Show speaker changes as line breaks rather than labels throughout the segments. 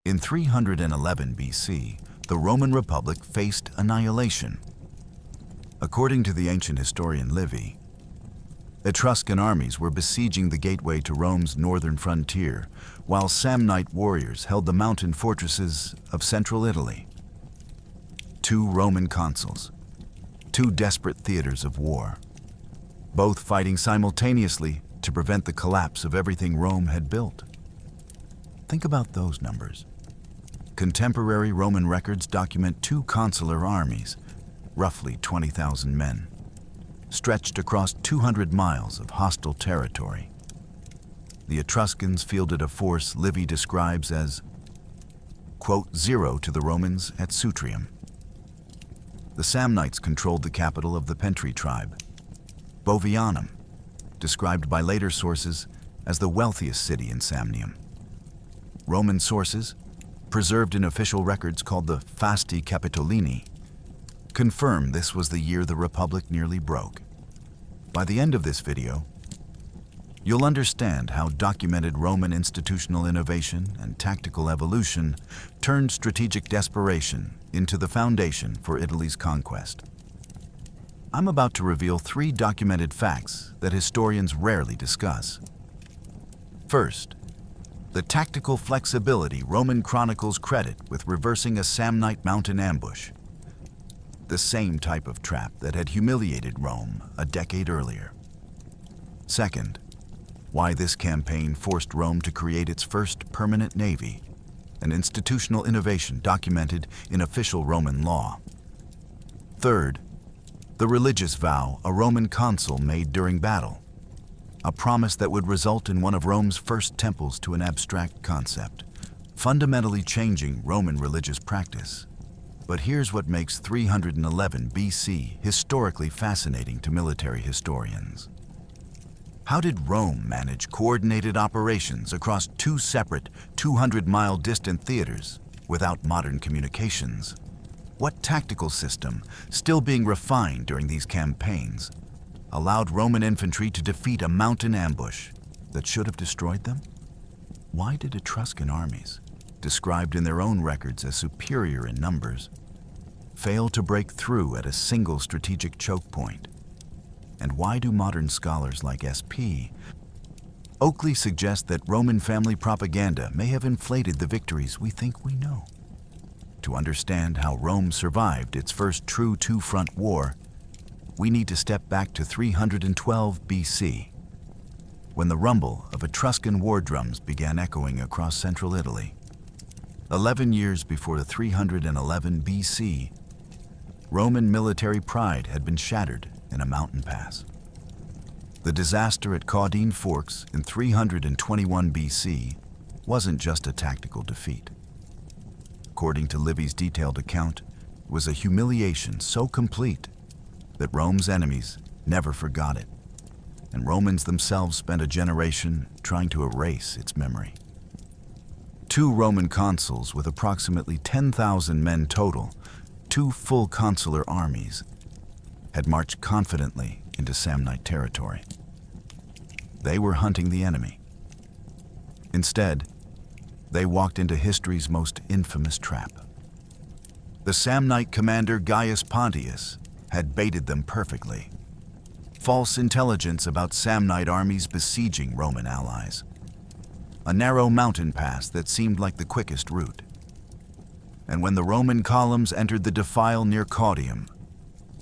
In 311 BC, the Roman Republic faced annihilation. According to the ancient historian Livy, Etruscan armies were besieging the gateway to Rome's northern frontier, while Samnite warriors held the mountain fortresses of central Italy. Two Roman consuls, two desperate theaters of war, both fighting simultaneously to prevent the collapse of everything Rome had built. Think about those numbers. Contemporary Roman records document two consular armies, roughly 20,000 men, stretched across 200 miles of hostile territory. The Etruscans fielded a force Livy describes as, quote, zero to the Romans at Sutrium. The Samnites controlled the capital of the Pentri tribe, Bovianum, described by later sources as the wealthiest city in Samnium. Roman sources, preserved in official records called the Fasti Capitolini, confirm this was the year the Republic nearly broke. By the end of this video, you'll understand how documented Roman institutional innovation and tactical evolution turned strategic desperation into the foundation for Italy's conquest. I'm about to reveal 3 documented facts that historians rarely discuss. First, the tactical flexibility Roman chronicles credit with reversing a Samnite mountain ambush, the same type of trap that had humiliated Rome a decade earlier. Second, why this campaign forced Rome to create its first permanent navy, an institutional innovation documented in official Roman law. Third, the religious vow a Roman consul made during battle, a promise that would result in one of Rome's first temples to an abstract concept, fundamentally changing Roman religious practice. But here's what makes 311 BC historically fascinating to military historians. How did Rome manage coordinated operations across 2 separate 200-mile distant theaters without modern communications? What tactical system, still being refined during these campaigns, allowed Roman infantry to defeat a mountain ambush that should have destroyed them? Why did Etruscan armies, described in their own records as superior in numbers, fail to break through at a single strategic choke point? And why do modern scholars like S.P. Oakley suggest that Roman family propaganda may have inflated the victories we think we know? To understand how Rome survived its first true two-front war, we need to step back to 312 BC, when the rumble of Etruscan war drums began echoing across central Italy. 11 years before the 311 BC, Roman military pride had been shattered in a mountain pass. The disaster at Caudine Forks in 321 BC wasn't just a tactical defeat. According to Livy's detailed account, it was a humiliation so complete that Rome's enemies never forgot it, and Romans themselves spent a generation trying to erase its memory. 2 Roman consuls with approximately 10,000 men total, 2 full consular armies, had marched confidently into Samnite territory. They were hunting the enemy. Instead, they walked into history's most infamous trap. The Samnite commander Gaius Pontius had baited them perfectly. False intelligence about Samnite armies besieging Roman allies. A narrow mountain pass that seemed like the quickest route. And when the Roman columns entered the defile near Caudium,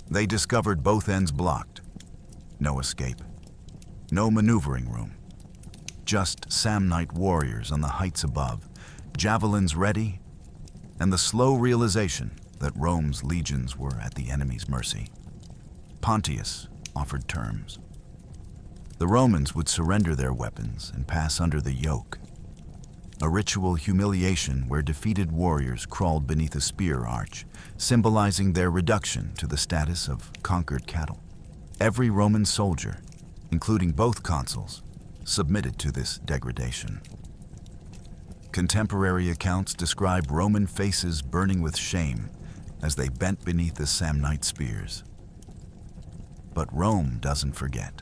they discovered both ends blocked. No escape. No maneuvering room. Just Samnite warriors on the heights above, javelins ready, and the slow realization that Rome's legions were at the enemy's mercy. Pontius offered terms. The Romans would surrender their weapons and pass under the yoke, a ritual humiliation where defeated warriors crawled beneath a spear arch, symbolizing their reduction to the status of conquered cattle. Every Roman soldier, including both consuls, submitted to this degradation. Contemporary accounts describe Roman faces burning with shame as they bent beneath the Samnite spears. But Rome doesn't forget,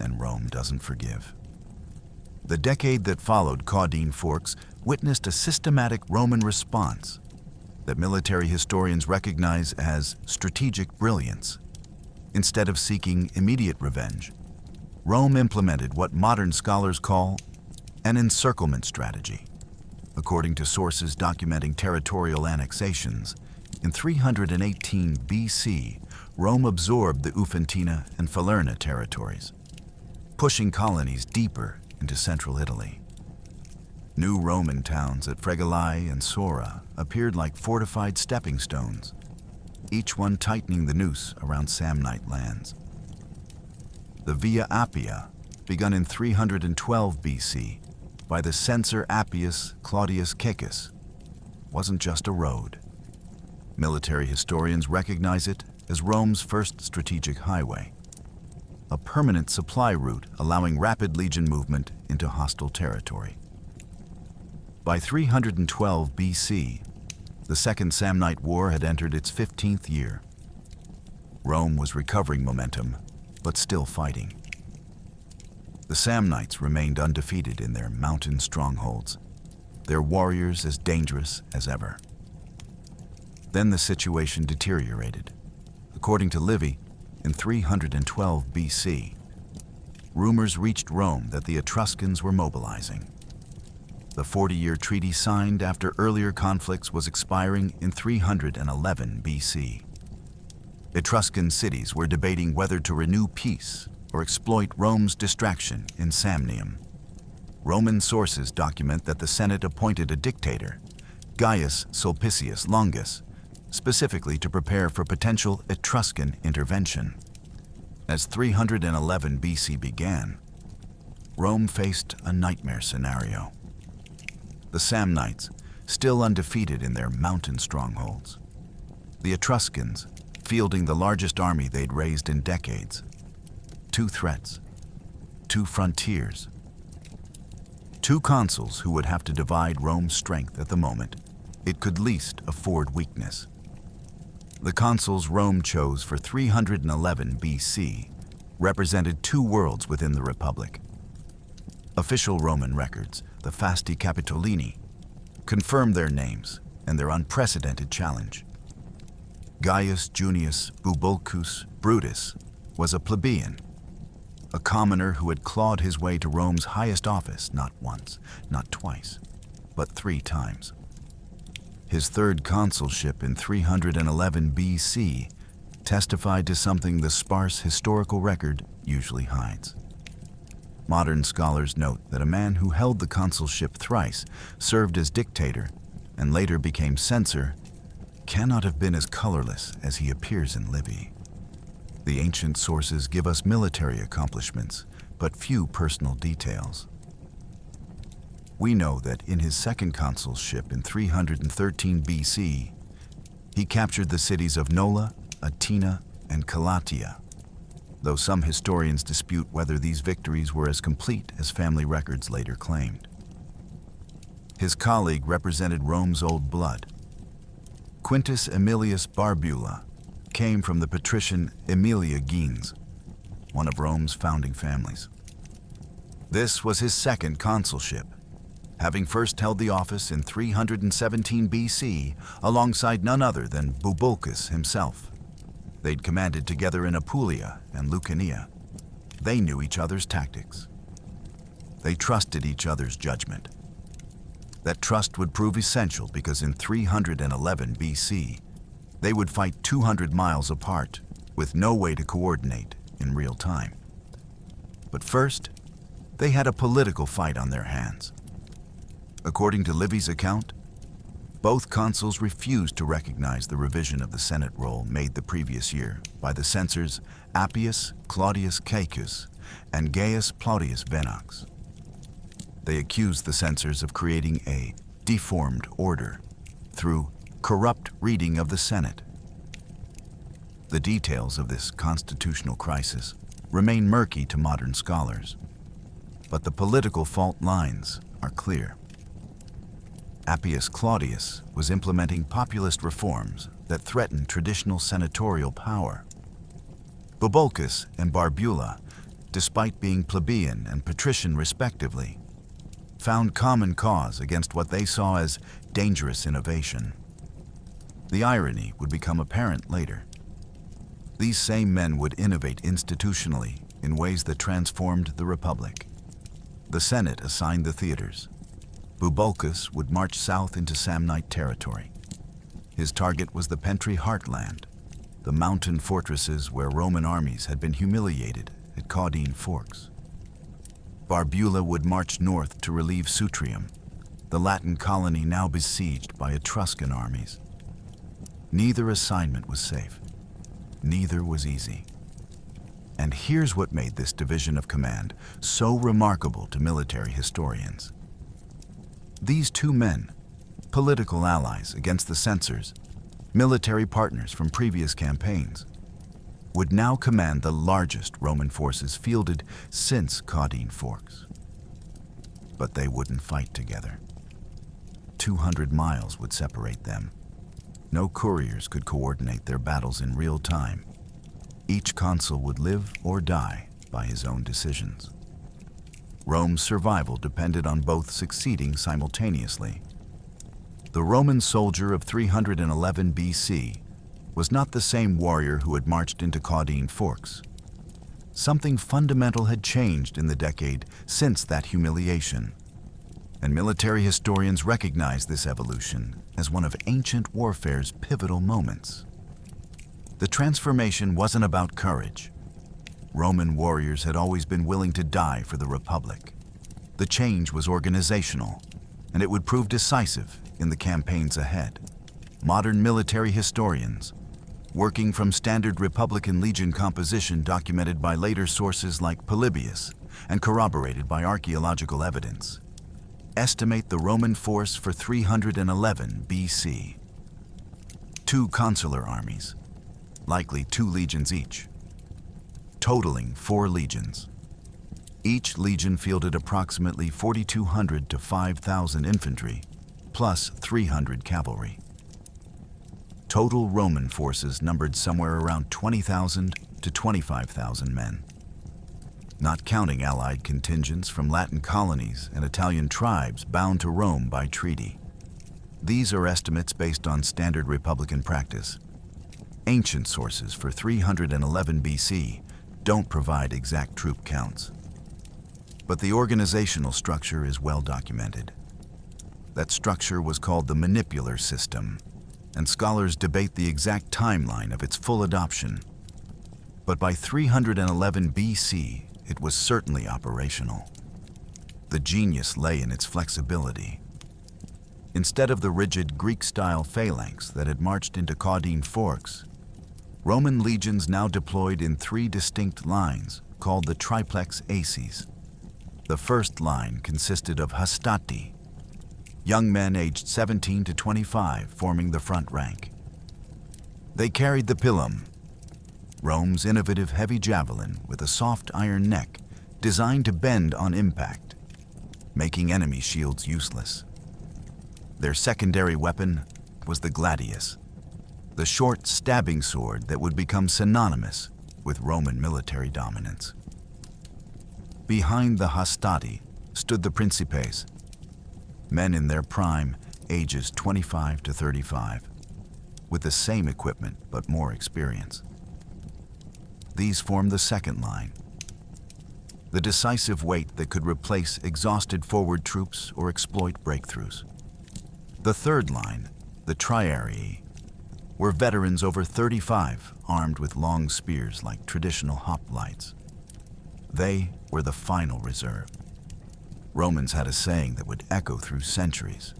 and Rome doesn't forgive. The decade that followed Caudine Forks witnessed a systematic Roman response that military historians recognize as strategic brilliance. Instead of seeking immediate revenge, Rome implemented what modern scholars call an encirclement strategy. According to sources documenting territorial annexations, in 318 BC, Rome absorbed the Ufantina and Falerna territories, pushing colonies deeper into central Italy. New Roman towns at Fregellae and Sora appeared like fortified stepping stones, each one tightening the noose around Samnite lands. The Via Appia, begun in 312 BC by the censor Appius Claudius Caecus, wasn't just a road. Military historians recognize it as Rome's first strategic highway, a permanent supply route allowing rapid legion movement into hostile territory. By 312 BC, the Second Samnite War had entered its 15th year. Rome was recovering momentum, but still fighting. The Samnites remained undefeated in their mountain strongholds, their warriors as dangerous as ever. Then the situation deteriorated. According to Livy, in 312 BC, rumors reached Rome that the Etruscans were mobilizing. The 40-year treaty signed after earlier conflicts was expiring in 311 BC. Etruscan cities were debating whether to renew peace or exploit Rome's distraction in Samnium. Roman sources document that the Senate appointed a dictator, Gaius Sulpicius Longus, specifically to prepare for potential Etruscan intervention. As 311 BC began, Rome faced a nightmare scenario. The Samnites, still undefeated in their mountain strongholds. The Etruscans, fielding the largest army they'd raised in decades. Two threats, two frontiers. Two consuls who would have to divide Rome's strength at the moment it could least afford weakness. The consuls Rome chose for 311 BC represented two worlds within the Republic. Official Roman records, the Fasti Capitolini, confirmed their names and their unprecedented challenge. Gaius Junius Bubulcus Brutus was a plebeian, a commoner who had clawed his way to Rome's highest office not once, not twice, but 3 times. His third consulship in 311 BC testified to something the sparse historical record usually hides. Modern scholars note that a man who held the consulship thrice, served as dictator, and later became censor, cannot have been as colorless as he appears in Livy. The ancient sources give us military accomplishments, but few personal details. We know that in his second consulship in 313 BC, he captured the cities of Nola, Atina, and Calatia, though some historians dispute whether these victories were as complete as family records later claimed. His colleague represented Rome's old blood. Quintus Aemilius Barbula came from the patrician Aemilia Gens, one of Rome's founding families. This was his second consulship, having first held the office in 317 BC alongside none other than Bubulcus himself. They'd commanded together in Apulia and Lucania. They knew each other's tactics. They trusted each other's judgment. That trust would prove essential because in 311 BC, they would fight 200 miles apart with no way to coordinate in real time. But first, they had a political fight on their hands. According to Livy's account, both consuls refused to recognize the revision of the Senate roll made the previous year by the censors Appius Claudius Caecus and Gaius Plautius Venox. They accused the censors of creating a deformed order through corrupt reading of the Senate. The details of this constitutional crisis remain murky to modern scholars, but the political fault lines are clear. Appius Claudius was implementing populist reforms that threatened traditional senatorial power. Bubulcus and Barbula, despite being plebeian and patrician respectively, found common cause against what they saw as dangerous innovation. The irony would become apparent later. These same men would innovate institutionally in ways that transformed the Republic. The Senate assigned the theaters. Bubulcus would march south into Samnite territory. His target was the Pentry heartland, the mountain fortresses where Roman armies had been humiliated at Caudine Forks. Barbula would march north to relieve Sutrium, the Latin colony now besieged by Etruscan armies. Neither assignment was safe. Neither was easy. And here's what made this division of command so remarkable to military historians. These two men, political allies against the censors, military partners from previous campaigns, would now command the largest Roman forces fielded since Caudine Forks. But they wouldn't fight together. 200 miles would separate them. No couriers could coordinate their battles in real time. Each consul would live or die by his own decisions. Rome's survival depended on both succeeding simultaneously. The Roman soldier of 311 BC was not the same warrior who had marched into Caudine Forks. Something fundamental had changed in the decade since that humiliation, and military historians recognize this evolution as one of ancient warfare's pivotal moments. The transformation wasn't about courage. Roman warriors had always been willing to die for the Republic. The change was organizational, and it would prove decisive in the campaigns ahead. Modern military historians, working from standard Republican legion composition documented by later sources like Polybius and corroborated by archaeological evidence, estimate the Roman force for 311 BC. 2 consular armies, likely 2 legions each, totaling 4 legions. Each legion fielded approximately 4,200 to 5,000 infantry, plus 300 cavalry. Total Roman forces numbered somewhere around 20,000 to 25,000 men, not counting allied contingents from Latin colonies and Italian tribes bound to Rome by treaty. These are estimates based on standard Republican practice. Ancient sources for 311 BC don't provide exact troop counts, but the organizational structure is well documented. That structure was called the manipular system, and scholars debate the exact timeline of its full adoption. But by 311 BC, it was certainly operational. The genius lay in its flexibility. Instead of the rigid Greek-style phalanx that had marched into Caudine Forks, Roman legions now deployed in 3 distinct lines called the triplex aces. The first line consisted of hastati, young men aged 17 to 25 forming the front rank. They carried the pilum, Rome's innovative heavy javelin with a soft iron neck designed to bend on impact, making enemy shields useless. Their secondary weapon was the gladius, the short stabbing sword that would become synonymous with Roman military dominance. Behind the hastati stood the principes, men in their prime, ages 25 to 35, with the same equipment but more experience. These formed the second line, the decisive weight that could replace exhausted forward troops or exploit breakthroughs. The third line, the triarii, were veterans over 35 armed with long spears like traditional hoplites. They were the final reserve. Romans had a saying that would echo through centuries.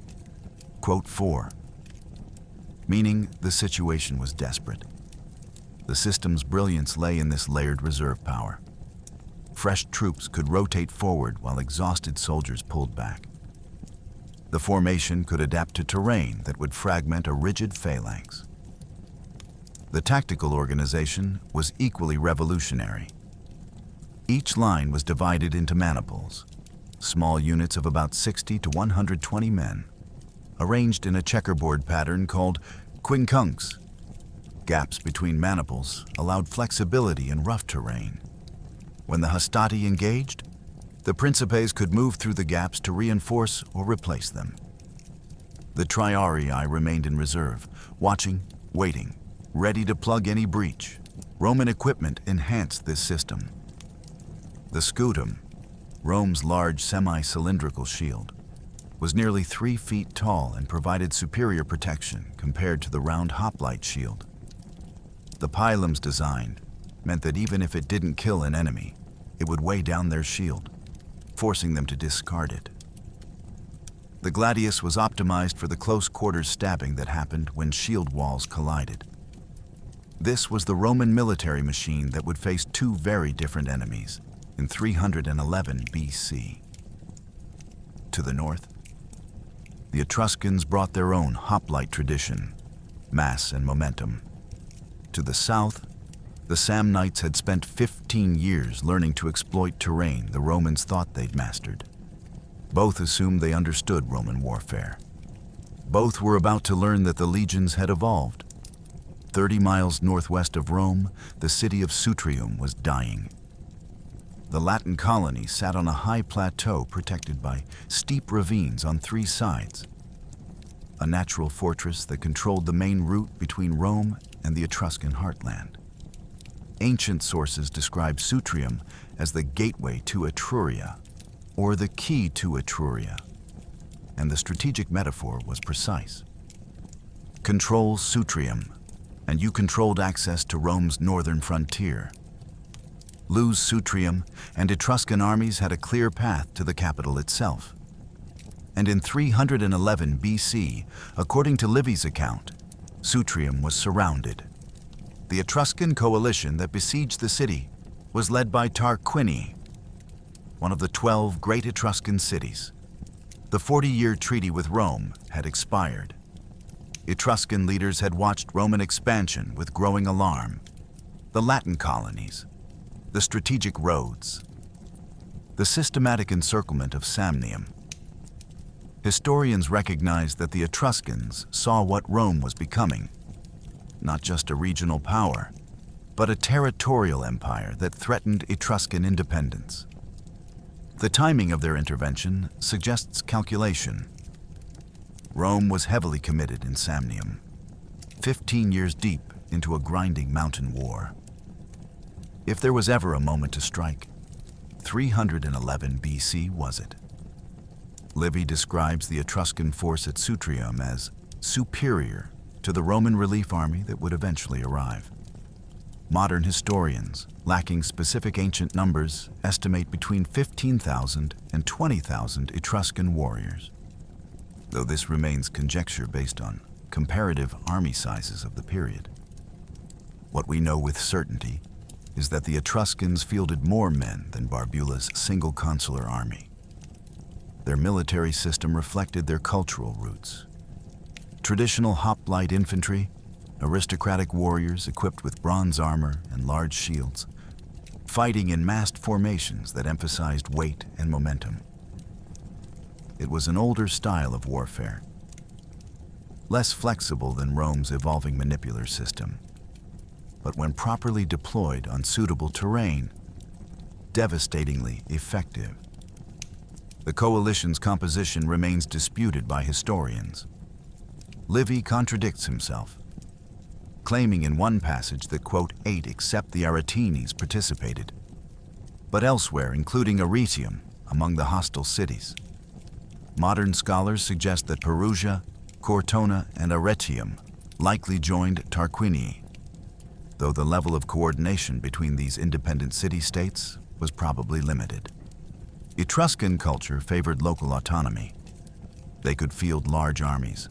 Quote 4, meaning the situation was desperate. The system's brilliance lay in this layered reserve power. Fresh troops could rotate forward while exhausted soldiers pulled back. The formation could adapt to terrain that would fragment a rigid phalanx. The tactical organization was equally revolutionary. Each line was divided into maniples, small units of about 60 to 120 men, arranged in a checkerboard pattern called quincunx. Gaps between maniples allowed flexibility in rough terrain. When the hastati engaged, The Principes could move through the gaps to reinforce or replace them. The Triarii remained in reserve, watching, waiting, ready to plug any breach. Roman equipment enhanced this system. The scutum, Rome's large semi-cylindrical shield, was nearly 3 feet tall and provided superior protection compared to the round hoplite shield. The pilum's design meant that even if it didn't kill an enemy, it would weigh down their shield, forcing them to discard it. The gladius was optimized for the close-quarters stabbing that happened when shield walls collided. This was the Roman military machine that would face 2 very different enemies in 311 BC. To the north, the Etruscans brought their own hoplite tradition, mass and momentum. To the south, the Samnites had spent 15 years learning to exploit terrain the Romans thought they'd mastered. Both assumed they understood Roman warfare. Both were about to learn that the legions had evolved. 30 miles northwest of Rome, the city of Sutrium was dying. The Latin colony sat on a high plateau protected by steep ravines on 3 sides. A natural fortress that controlled the main route between Rome and the Etruscan heartland. Ancient sources describe Sutrium as the gateway to Etruria, or the key to Etruria, and the strategic metaphor was precise. Control Sutrium, and you controlled access to Rome's northern frontier. Lose Sutrium, and Etruscan armies had a clear path to the capital itself. And in 311 BC, according to Livy's account, Sutrium was surrounded. The Etruscan coalition that besieged the city was led by Tarquinii, one of the 12 great Etruscan cities. The 40-year treaty with Rome had expired. Etruscan leaders had watched Roman expansion with growing alarm. The Latin colonies, the strategic roads, the systematic encirclement of Samnium. Historians recognize that the Etruscans saw what Rome was becoming, not just a regional power, but a territorial empire that threatened Etruscan independence. The timing of their intervention suggests calculation. Rome was heavily committed in Samnium, 15 years deep into a grinding mountain war. If there was ever a moment to strike, 311 BC was it. Livy describes the Etruscan force at Sutrium as superior to the Roman relief army that would eventually arrive. Modern historians, lacking specific ancient numbers, estimate between 15,000 and 20,000 Etruscan warriors, though this remains conjecture based on comparative army sizes of the period. What we know with certainty is that the Etruscans fielded more men than Barbula's single consular army. Their military system reflected their cultural roots. Traditional hoplite infantry, aristocratic warriors equipped with bronze armor and large shields, fighting in massed formations that emphasized weight and momentum. It was an older style of warfare, less flexible than Rome's evolving manipular system, but when properly deployed on suitable terrain, devastatingly effective. The coalition's composition remains disputed by historians. Livy contradicts himself, claiming in one passage that, quote, 8 except the Aretines participated, but elsewhere including Arretium among the hostile cities. Modern scholars suggest that Perugia, Cortona, and Arretium likely joined Tarquinii, though the level of coordination between these independent city-states was probably limited. Etruscan culture favored local autonomy. They could field large armies.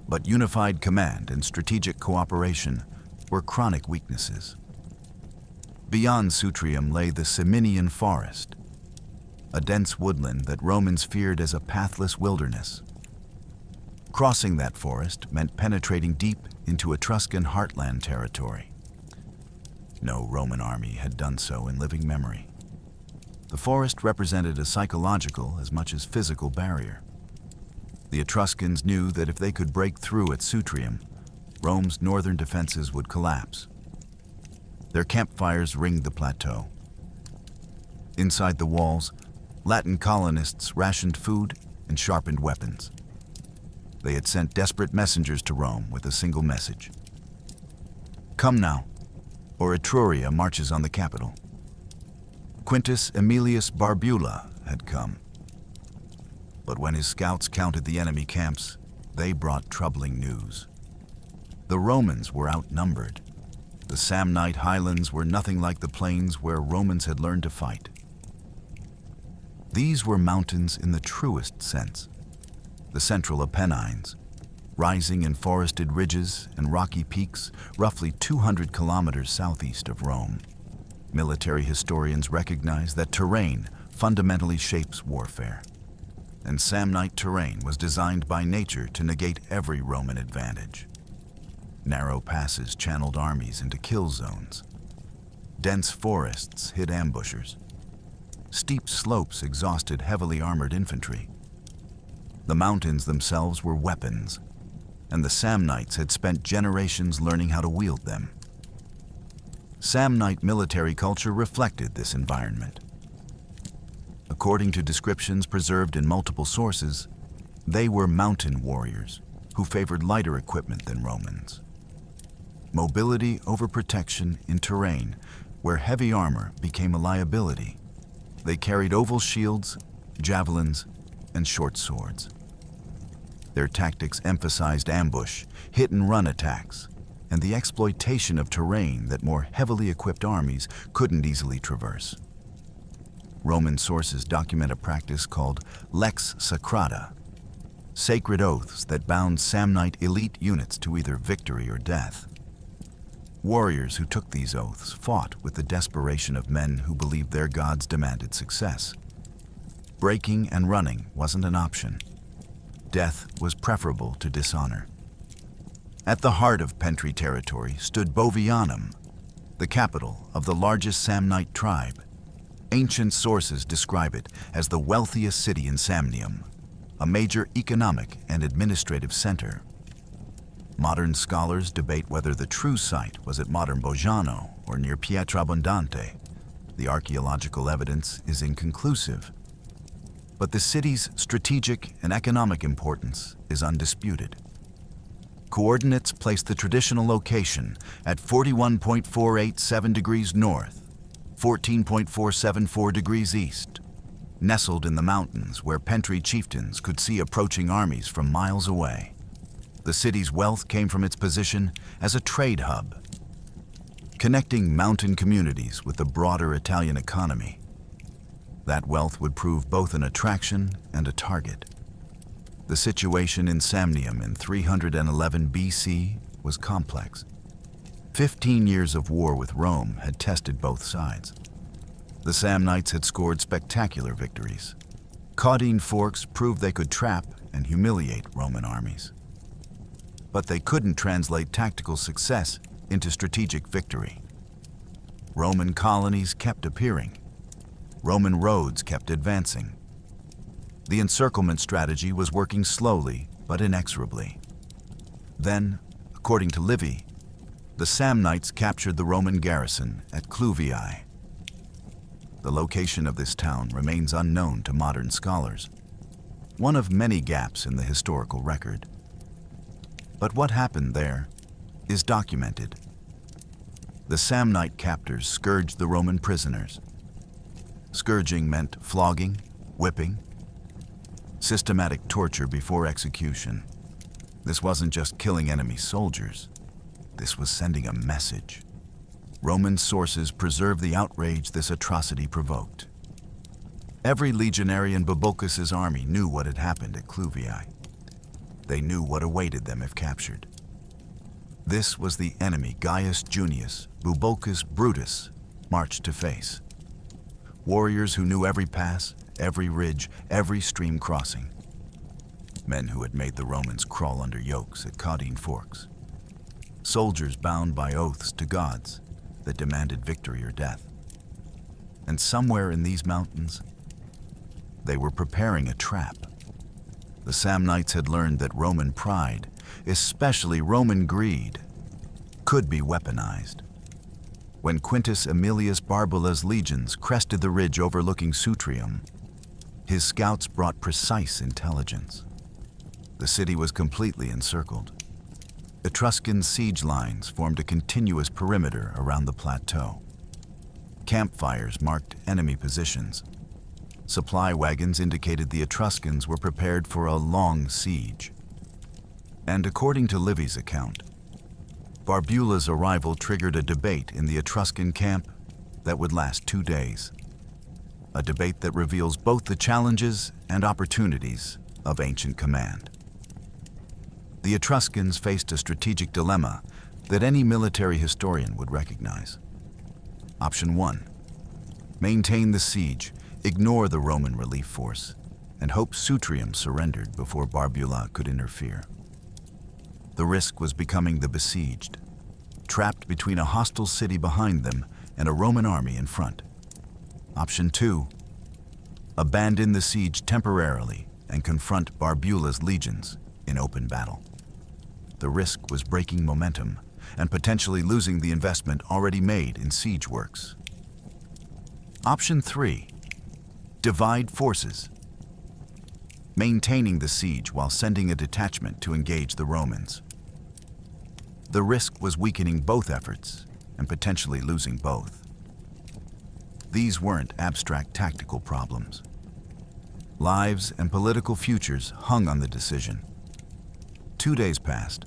But unified command and strategic cooperation were chronic weaknesses. Beyond Sutrium lay the Ciminian forest, a dense woodland that Romans feared as a pathless wilderness. Crossing that forest meant penetrating deep into Etruscan heartland territory. No Roman army had done so in living memory. The forest represented a psychological as much as physical barrier. The Etruscans knew that if they could break through at Sutrium, Rome's northern defenses would collapse. Their campfires ringed the plateau. Inside the walls, Latin colonists rationed food and sharpened weapons. They had sent desperate messengers to Rome with a single message. "Come now, or Etruria marches on the capital." Quintus Aemilius Barbula had come. But when his scouts counted the enemy camps, they brought troubling news. The Romans were outnumbered. The Samnite highlands were nothing like the plains where Romans had learned to fight. These were mountains in the truest sense. The central Apennines, rising in forested ridges and rocky peaks roughly 200 kilometers southeast of Rome. Military historians recognize that terrain fundamentally shapes warfare. And Samnite terrain was designed by nature to negate every Roman advantage. Narrow passes channeled armies into kill zones. Dense forests hid ambushers. Steep slopes exhausted heavily armored infantry. The mountains themselves were weapons, and the Samnites had spent generations learning how to wield them. Samnite military culture reflected this environment. According to descriptions preserved in multiple sources, they were mountain warriors who favored lighter equipment than Romans. Mobility over protection in terrain where heavy armor became a liability. They carried oval shields, javelins, and short swords. Their tactics emphasized ambush, hit-and-run attacks, and the exploitation of terrain that more heavily equipped armies couldn't easily traverse. Roman sources document a practice called lex sacrata, sacred oaths that bound Samnite elite units to either victory or death. Warriors who took these oaths fought with the desperation of men who believed their gods demanded success. Breaking and running wasn't an option. Death was preferable to dishonor. At the heart of Pentri territory stood Bovianum, the capital of the largest Samnite tribe. Ancient sources describe it as the wealthiest city in Samnium, a major economic and administrative center. Modern scholars debate whether the true site was at modern Bojano or near Pietrabondante. The archaeological evidence is inconclusive. But the city's strategic and economic importance is undisputed. Coordinates place the traditional location at 41.487 degrees north, 14.474 degrees east, nestled in the mountains where Pentri chieftains could see approaching armies from miles away. The city's wealth came from its position as a trade hub, connecting mountain communities with the broader Italian economy. That wealth would prove both an attraction and a target. The situation in Samnium in 311 BC was complex. 15 years of war with Rome had tested both sides. The Samnites had scored spectacular victories. Caudine Forks proved they could trap and humiliate Roman armies. But they couldn't translate tactical success into strategic victory. Roman colonies kept appearing. Roman roads kept advancing. The encirclement strategy was working slowly but inexorably. Then, according to Livy, the Samnites captured the Roman garrison at Cluvii. The location of this town remains unknown to modern scholars, one of many gaps in the historical record. But what happened there is documented. The Samnite captors scourged the Roman prisoners. Scourging meant flogging, whipping, systematic torture before execution. This wasn't just killing enemy soldiers. This was sending a message. Roman sources preserve the outrage this atrocity provoked. Every legionary in Bubulcus's army knew what had happened at Cluvii. They knew what awaited them if captured. This was the enemy Gaius Junius Bubulcus Brutus marched to face. Warriors who knew every pass, every ridge, every stream crossing. Men who had made the Romans crawl under yokes at Caudine Forks. Soldiers bound by oaths to gods that demanded victory or death. And somewhere in these mountains, they were preparing a trap. The Samnites had learned that Roman pride, especially Roman greed, could be weaponized. When Quintus Aemilius Barbula's legions crested the ridge overlooking Sutrium, his scouts brought precise intelligence. The city was completely encircled. Etruscan siege lines formed a continuous perimeter around the plateau. Campfires marked enemy positions. Supply wagons indicated the Etruscans were prepared for a long siege. And according to Livy's account, Barbula's arrival triggered a debate in the Etruscan camp that would last 2 days. A debate that reveals both the challenges and opportunities of ancient command. The Etruscans faced a strategic dilemma that any military historian would recognize. Option 1. Maintain the siege, ignore the Roman relief force, and hope Sutrium surrendered before Barbula could interfere. The risk was becoming the besieged, trapped between a hostile city behind them and a Roman army in front. Option 2. Abandon the siege temporarily and confront Barbula's legions in open battle. The risk was breaking momentum and potentially losing the investment already made in siege works. Option 3. Divide forces. Maintaining the siege while sending a detachment to engage the Romans. The risk was weakening both efforts and potentially losing both. These weren't abstract tactical problems. Lives and political futures hung on the decision. 2 days passed.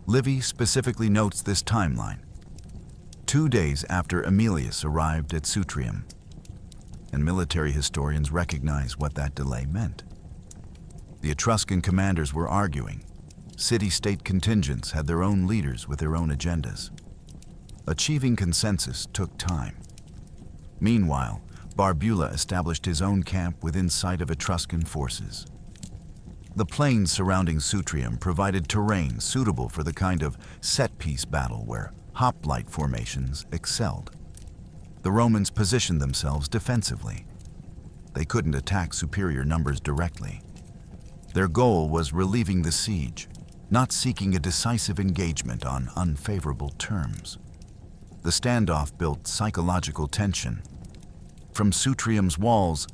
Livy specifically notes this timeline. 2 days after Aemilius arrived at Sutrium, and military historians recognize what that delay meant. The Etruscan commanders were arguing. City-state contingents had their own leaders with their own agendas. Achieving consensus took time. Meanwhile, Barbula established his own camp within sight of Etruscan forces. The plains surrounding Sutrium provided terrain suitable for the kind of set-piece battle where hoplite formations excelled. The Romans positioned themselves defensively. They couldn't attack superior numbers directly. Their goal was relieving the siege, not seeking a decisive engagement on unfavorable terms. The standoff built psychological tension. From Sutrium's walls,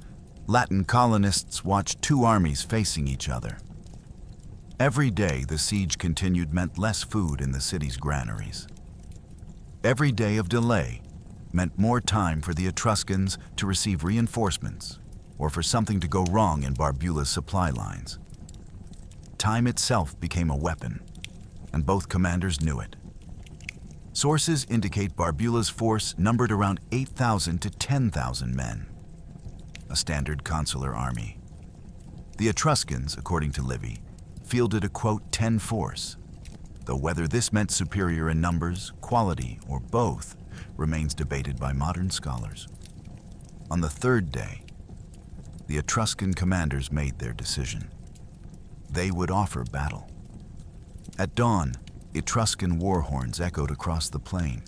Latin colonists watched 2 armies facing each other. Every day the siege continued meant less food in the city's granaries. Every day of delay meant more time for the Etruscans to receive reinforcements or for something to go wrong in Barbula's supply lines. Time itself became a weapon, and both commanders knew it. Sources indicate Barbula's force numbered around 8,000 to 10,000 men, a standard consular army. The Etruscans, according to Livy, fielded a, quote, 10 force, though whether this meant superior in numbers, quality, or both remains debated by modern scholars. On the 3rd day, the Etruscan commanders made their decision. They would offer battle. At dawn, Etruscan war horns echoed across the plain.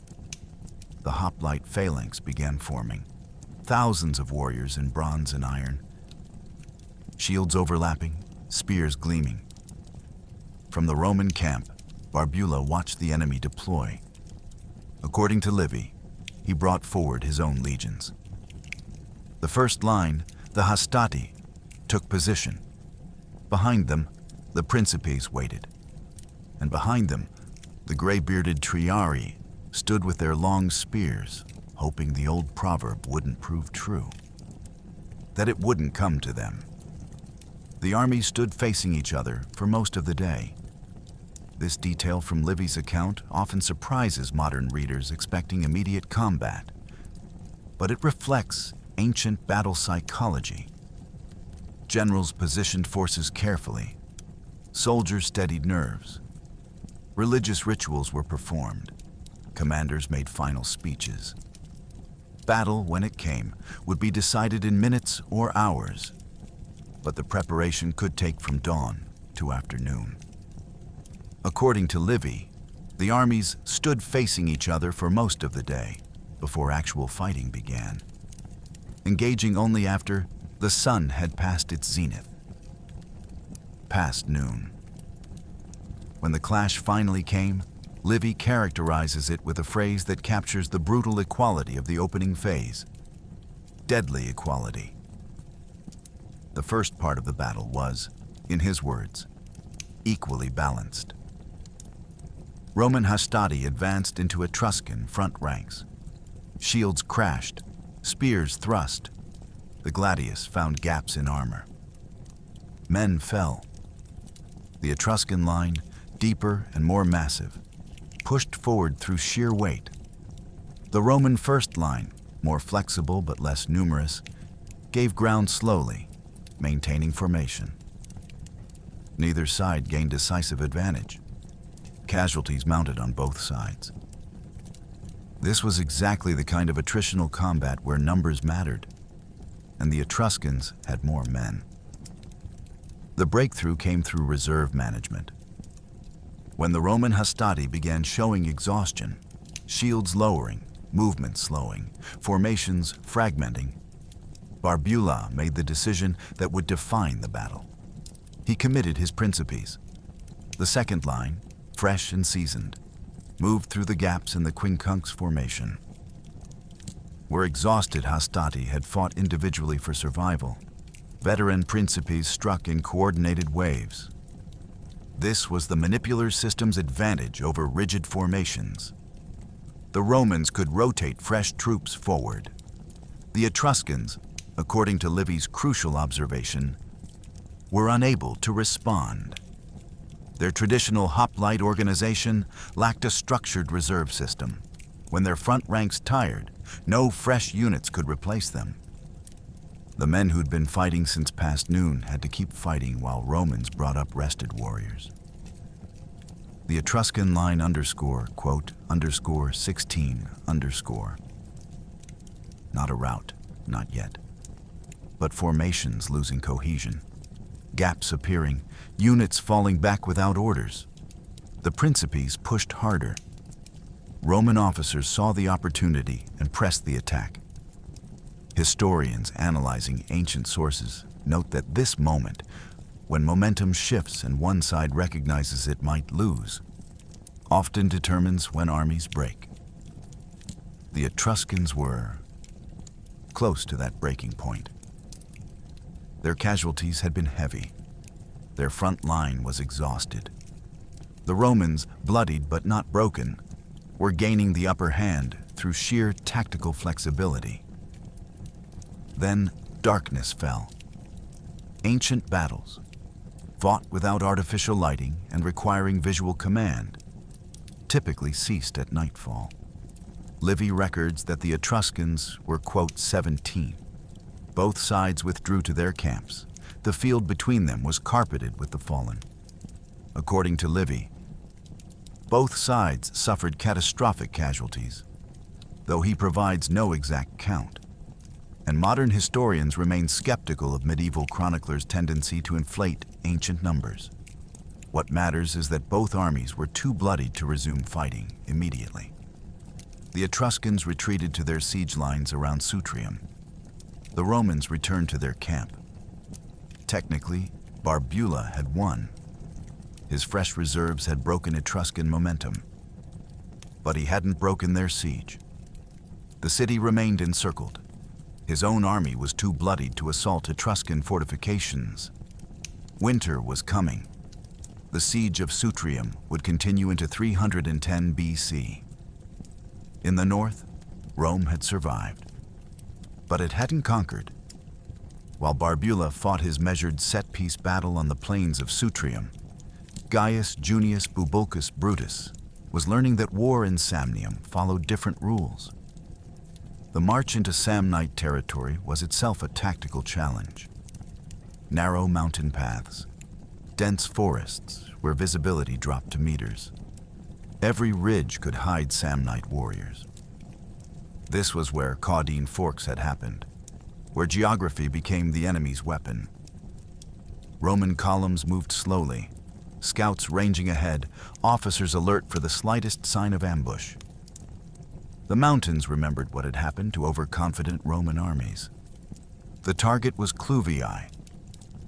The hoplite phalanx began forming, thousands of warriors in bronze and iron, shields overlapping, spears gleaming. From the Roman camp, Barbula watched the enemy deploy. According to Livy, he brought forward his own legions. The first line, the Hastati, took position. Behind them, the Principes waited. And behind them, the gray-bearded Triarii stood with their long spears, hoping the old proverb wouldn't prove true, that it wouldn't come to them. The armies stood facing each other for most of the day. This detail from Livy's account often surprises modern readers expecting immediate combat, but it reflects ancient battle psychology. Generals positioned forces carefully. Soldiers steadied nerves. Religious rituals were performed. Commanders made final speeches. Battle, when it came, would be decided in minutes or hours, but the preparation could take from dawn to afternoon. According to Livy, the armies stood facing each other for most of the day before actual fighting began, engaging only after the sun had passed its zenith, past noon. When the clash finally came, Livy characterizes it with a phrase that captures the brutal equality of the opening phase: deadly equality. The first part of the battle was, in his words, equally balanced. Roman hastati advanced into Etruscan front ranks. Shields crashed, spears thrust. The gladius found gaps in armor. Men fell. The Etruscan line, deeper and more massive, pushed forward through sheer weight. The Roman first line, more flexible but less numerous, gave ground slowly, maintaining formation. Neither side gained decisive advantage. Casualties mounted on both sides. This was exactly the kind of attritional combat where numbers mattered, and the Etruscans had more men. The breakthrough came through reserve management. When the Roman hastati began showing exhaustion, shields lowering, movement slowing, formations fragmenting, Barbula made the decision that would define the battle. He committed his principes. The second line, fresh and seasoned, moved through the gaps in the quincunx formation. Where exhausted hastati had fought individually for survival, veteran principes struck in coordinated waves. This was the manipular system's advantage over rigid formations. The Romans could rotate fresh troops forward. The Etruscans, according to Livy's crucial observation, were unable to respond. Their traditional hoplite organization lacked a structured reserve system. When their front ranks tired, no fresh units could replace them. The men who'd been fighting since past noon had to keep fighting while Romans brought up rested warriors. The Etruscan line _16_. Not a rout, not yet. But formations losing cohesion. Gaps appearing, units falling back without orders. The principes pushed harder. Roman officers saw the opportunity and pressed the attack. Historians analyzing ancient sources note that this moment, when momentum shifts and one side recognizes it might lose, often determines when armies break. The Etruscans were close to that breaking point. Their casualties had been heavy. Their front line was exhausted. The Romans, bloodied but not broken, were gaining the upper hand through sheer tactical flexibility. Then darkness fell. Ancient battles, fought without artificial lighting and requiring visual command, typically ceased at nightfall. Livy records that the Etruscans were, quote, 17. Both sides withdrew to their camps. The field between them was carpeted with the fallen. According to Livy, both sides suffered catastrophic casualties, though he provides no exact count. And modern historians remain skeptical of medieval chroniclers' tendency to inflate ancient numbers. What matters is that both armies were too bloodied to resume fighting immediately. The Etruscans retreated to their siege lines around Sutrium. The Romans returned to their camp. Technically, Barbula had won. His fresh reserves had broken Etruscan momentum. But he hadn't broken their siege. The city remained encircled. His own army was too bloodied to assault Etruscan fortifications. Winter was coming. The siege of Sutrium would continue into 310 BC. In the north, Rome had survived. But it hadn't conquered. While Barbula fought his measured set-piece battle on the plains of Sutrium, Gaius Junius Bubulcus Brutus was learning that war in Samnium followed different rules. The march into Samnite territory was itself a tactical challenge. Narrow mountain paths, dense forests where visibility dropped to meters. Every ridge could hide Samnite warriors. This was where Caudine Forks had happened, where geography became the enemy's weapon. Roman columns moved slowly, scouts ranging ahead, officers alert for the slightest sign of ambush. The mountains remembered what had happened to overconfident Roman armies. The target was Cluvii,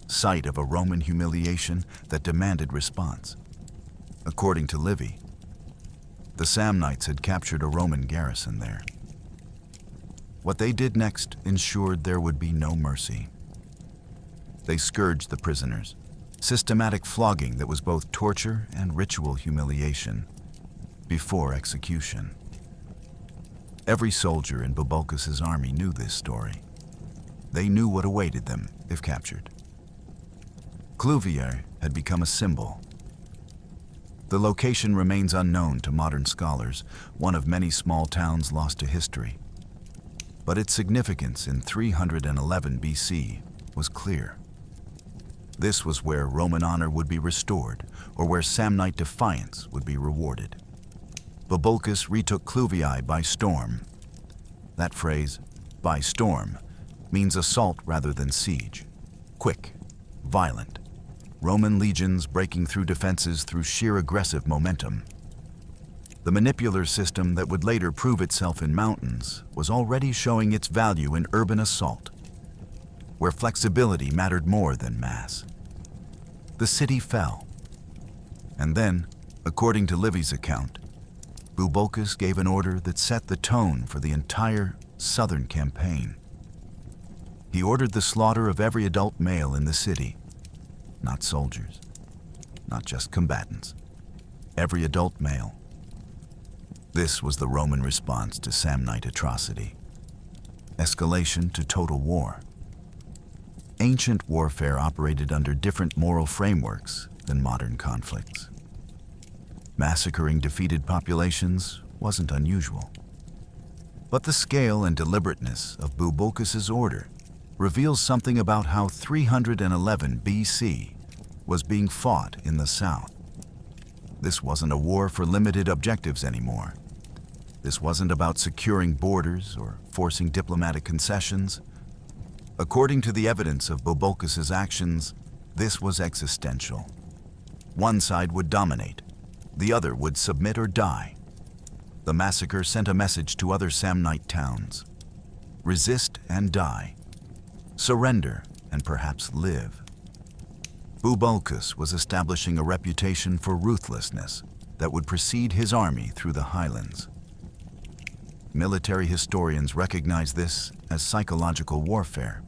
site of a Roman humiliation that demanded response. According to Livy, The Samnites had captured a Roman garrison there. What they did next ensured there would be no mercy. They scourged the prisoners, systematic flogging that was both torture and ritual humiliation, before execution. Every soldier in Bubulcus's army knew this story. They knew what awaited them if captured. Cluviae had become a symbol. The location remains unknown to modern scholars, one of many small towns lost to history. But its significance in 311 BC was clear. This was where Roman honor would be restored, or where Samnite defiance would be rewarded. Bubulcus retook Cluviae by storm. That phrase, by storm, means assault rather than siege. Quick, violent. Roman legions breaking through defenses through sheer aggressive momentum. The manipular system that would later prove itself in mountains was already showing its value in urban assault, where flexibility mattered more than mass. The city fell. And then, according to Livy's account, Bubulcus gave an order that set the tone for the entire southern campaign. He ordered the slaughter of every adult male in the city, not soldiers, not just combatants, every adult male. This was the Roman response to Samnite atrocity. Escalation to total war. Ancient warfare operated under different moral frameworks than modern conflicts. Massacring defeated populations wasn't unusual. But the scale and deliberateness of Bubulcus's order reveals something about how 311 BC was being fought in the south. This wasn't a war for limited objectives anymore. This wasn't about securing borders or forcing diplomatic concessions. According to the evidence of Bubulcus's actions, this was existential. One side would dominate, the other would submit or die. The massacre sent a message to other Samnite towns. Resist and die. Surrender and perhaps live. Bubulcus was establishing a reputation for ruthlessness that would precede his army through the highlands. Military historians recognize this as psychological warfare,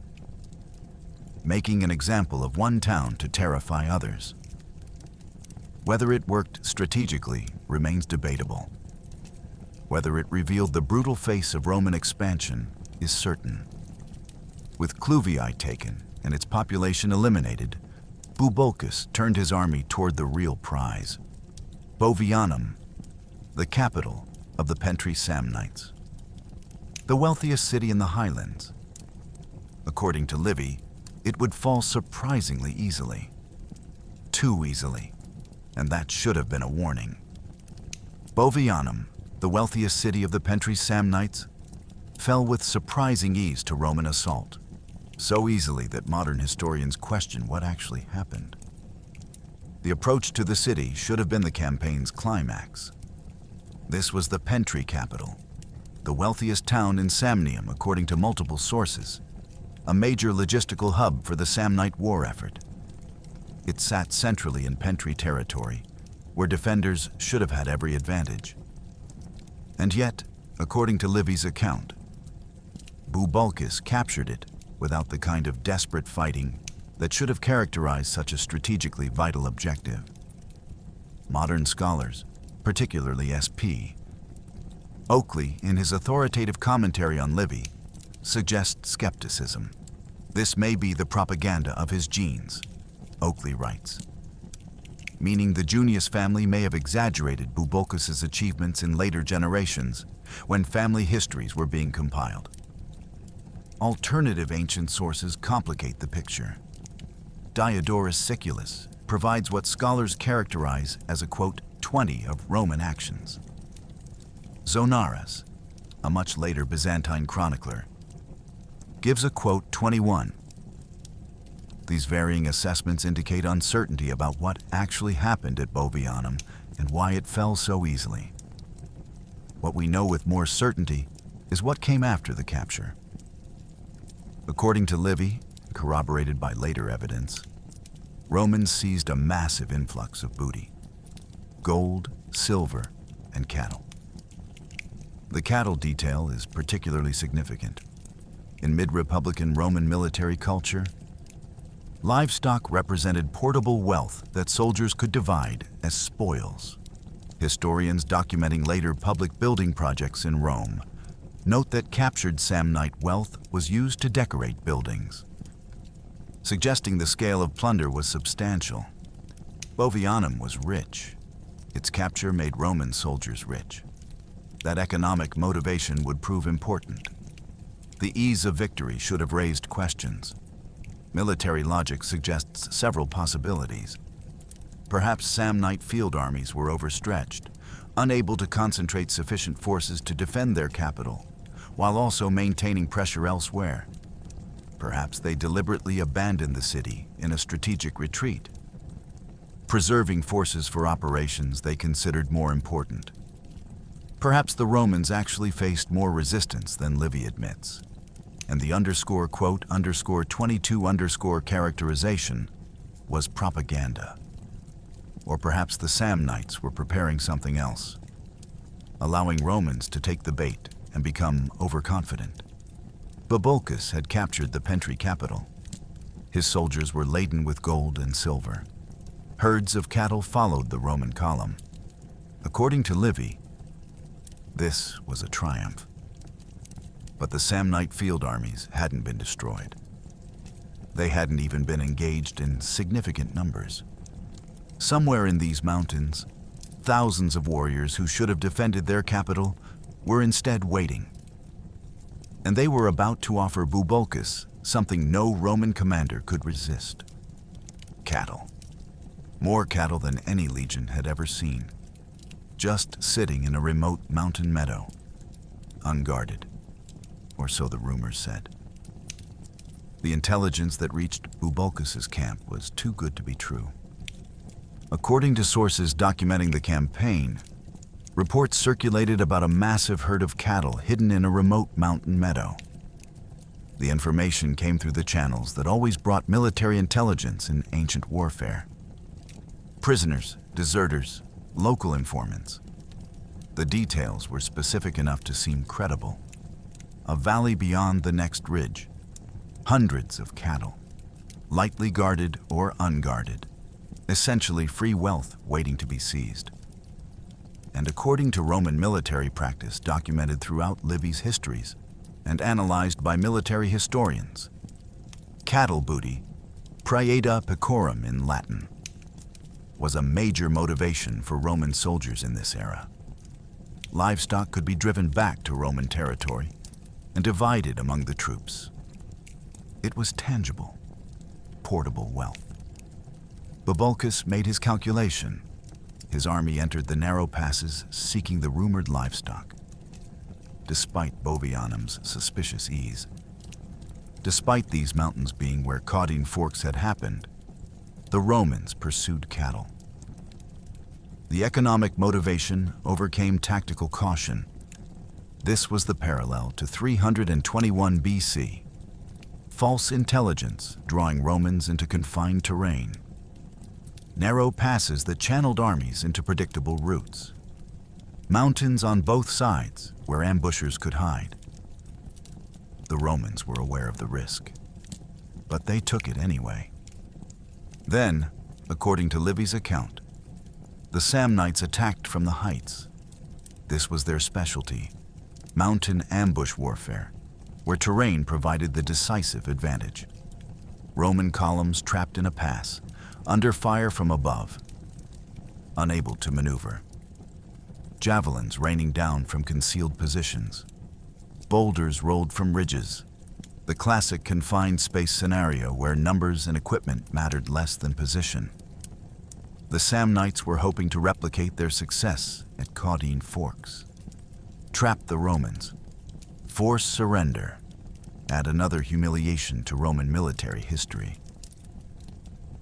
making an example of one town to terrify others. Whether it worked strategically remains debatable. Whether it revealed the brutal face of Roman expansion is certain. With Cluviae taken and its population eliminated, Bubulcus turned his army toward the real prize, Bovianum, the capital of the Pentri Samnites, the wealthiest city in the highlands. According to Livy, it would fall surprisingly easily. Too easily, and that should have been a warning. Bovianum, the wealthiest city of the Pentri Samnites, fell with surprising ease to Roman assault, so easily that modern historians question what actually happened. The approach to the city should have been the campaign's climax. This was the Pentri capital, the wealthiest town in Samnium according to multiple sources, a major logistical hub for the Samnite war effort. It sat centrally in Pentri territory, where defenders should have had every advantage. And yet, according to Livy's account, Bubulcus captured it without the kind of desperate fighting that should have characterized such a strategically vital objective. Modern scholars, particularly S.P. Oakley, in his authoritative commentary on Livy, suggests skepticism. This may be the propaganda of his genes, Oakley writes, meaning the Junius family may have exaggerated Bubulcus's achievements in later generations when family histories were being compiled. Alternative ancient sources complicate the picture. Diodorus Siculus provides what scholars characterize as a, quote, 20 of Roman actions. Zonaras, a much later Byzantine chronicler, gives a, quote, 21. These varying assessments indicate uncertainty about what actually happened at Bovianum and why it fell so easily. What we know with more certainty is what came after the capture. According to Livy, corroborated by later evidence, Romans seized a massive influx of booty. Gold, silver, and cattle. The cattle detail is particularly significant. In mid-Republican Roman military culture, livestock represented portable wealth that soldiers could divide as spoils. Historians documenting later public building projects in Rome note that captured Samnite wealth was used to decorate buildings, suggesting the scale of plunder was substantial. Bovianum was rich. Its capture made Roman soldiers rich. That economic motivation would prove important. The ease of victory should have raised questions. Military logic suggests several possibilities. Perhaps Samnite field armies were overstretched, unable to concentrate sufficient forces to defend their capital, while also maintaining pressure elsewhere. Perhaps they deliberately abandoned the city in a strategic retreat, preserving forces for operations they considered more important. Perhaps the Romans actually faced more resistance than Livy admits, and the _quote_22_ characterization was propaganda. Or perhaps the Samnites were preparing something else, allowing Romans to take the bait and become overconfident. Bubulcus had captured the Pentry capital. His soldiers were laden with gold and silver. Herds of cattle followed the Roman column. According to Livy, this was a triumph. But the Samnite field armies hadn't been destroyed. They hadn't even been engaged in significant numbers. Somewhere in these mountains, thousands of warriors who should have defended their capital were instead waiting. And they were about to offer Bubulcus something no Roman commander could resist: cattle. More cattle than any legion had ever seen, just sitting in a remote mountain meadow, unguarded, or so the rumors said. The intelligence that reached Bubulcus's camp was too good to be true. According to sources documenting the campaign, reports circulated about a massive herd of cattle hidden in a remote mountain meadow. The information came through the channels that always brought military intelligence in ancient warfare. Prisoners, deserters, local informants. The details were specific enough to seem credible. A valley beyond the next ridge. Hundreds of cattle, lightly guarded or unguarded. Essentially free wealth waiting to be seized. And according to Roman military practice documented throughout Livy's histories and analyzed by military historians, cattle booty, praeda pecorum in Latin, was a major motivation for Roman soldiers in this era. Livestock could be driven back to Roman territory and divided among the troops. It was tangible, portable wealth. Bubulcus made his calculation. His army entered the narrow passes seeking the rumored livestock. Despite Bovianum's suspicious ease, despite these mountains being where Caudine Forks had happened, the Romans pursued cattle. The economic motivation overcame tactical caution. This was the parallel to 321 BC. False intelligence drawing Romans into confined terrain. Narrow passes that channeled armies into predictable routes. Mountains on both sides where ambushers could hide. The Romans were aware of the risk, but they took it anyway. Then, according to Livy's account, the Samnites attacked from the heights. This was their specialty, mountain ambush warfare, where terrain provided the decisive advantage. Roman columns trapped in a pass, under fire from above, unable to maneuver. Javelins raining down from concealed positions. Boulders rolled from ridges. The classic confined space scenario where numbers and equipment mattered less than position. The Samnites were hoping to replicate their success at Caudine Forks. Trap the Romans. Force surrender. Add another humiliation to Roman military history.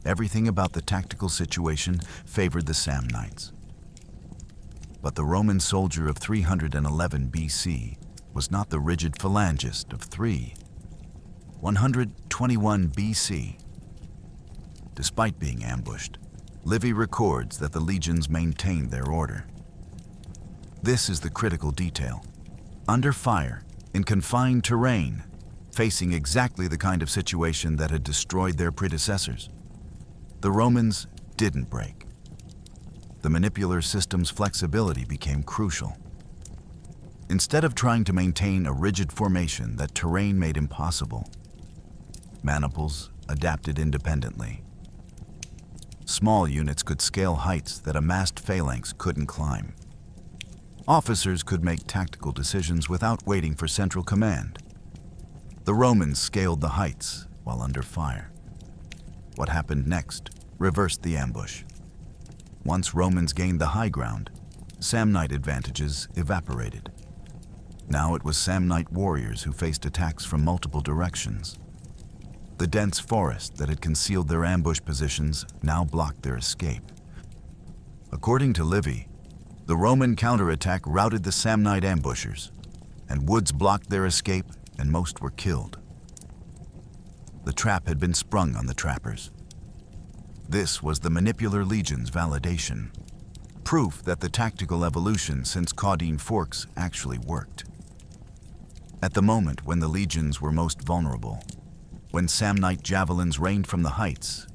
Everything about the tactical situation favored the Samnites. But the Roman soldier of 311 BC was not the rigid phalangist of 121 BC. Despite being ambushed, Livy records that the legions maintained their order. This is the critical detail. Under fire, in confined terrain, facing exactly the kind of situation that had destroyed their predecessors, the Romans didn't break. The manipular system's flexibility became crucial. Instead of trying to maintain a rigid formation that terrain made impossible, maniples adapted independently. Small units could scale heights that a massed phalanx couldn't climb. Officers could make tactical decisions without waiting for central command. The Romans scaled the heights while under fire. What happened next reversed the ambush. Once Romans gained the high ground, Samnite advantages evaporated. Now it was Samnite warriors who faced attacks from multiple directions. The dense forest that had concealed their ambush positions now blocked their escape. According to Livy, the Roman counterattack routed the Samnite ambushers, and woods blocked their escape, and most were killed. The trap had been sprung on the trappers. This was the Manipular Legion's validation, proof that the tactical evolution since Caudine Forks actually worked. At the moment when the legions were most vulnerable, when Samnite javelins rained from the heights,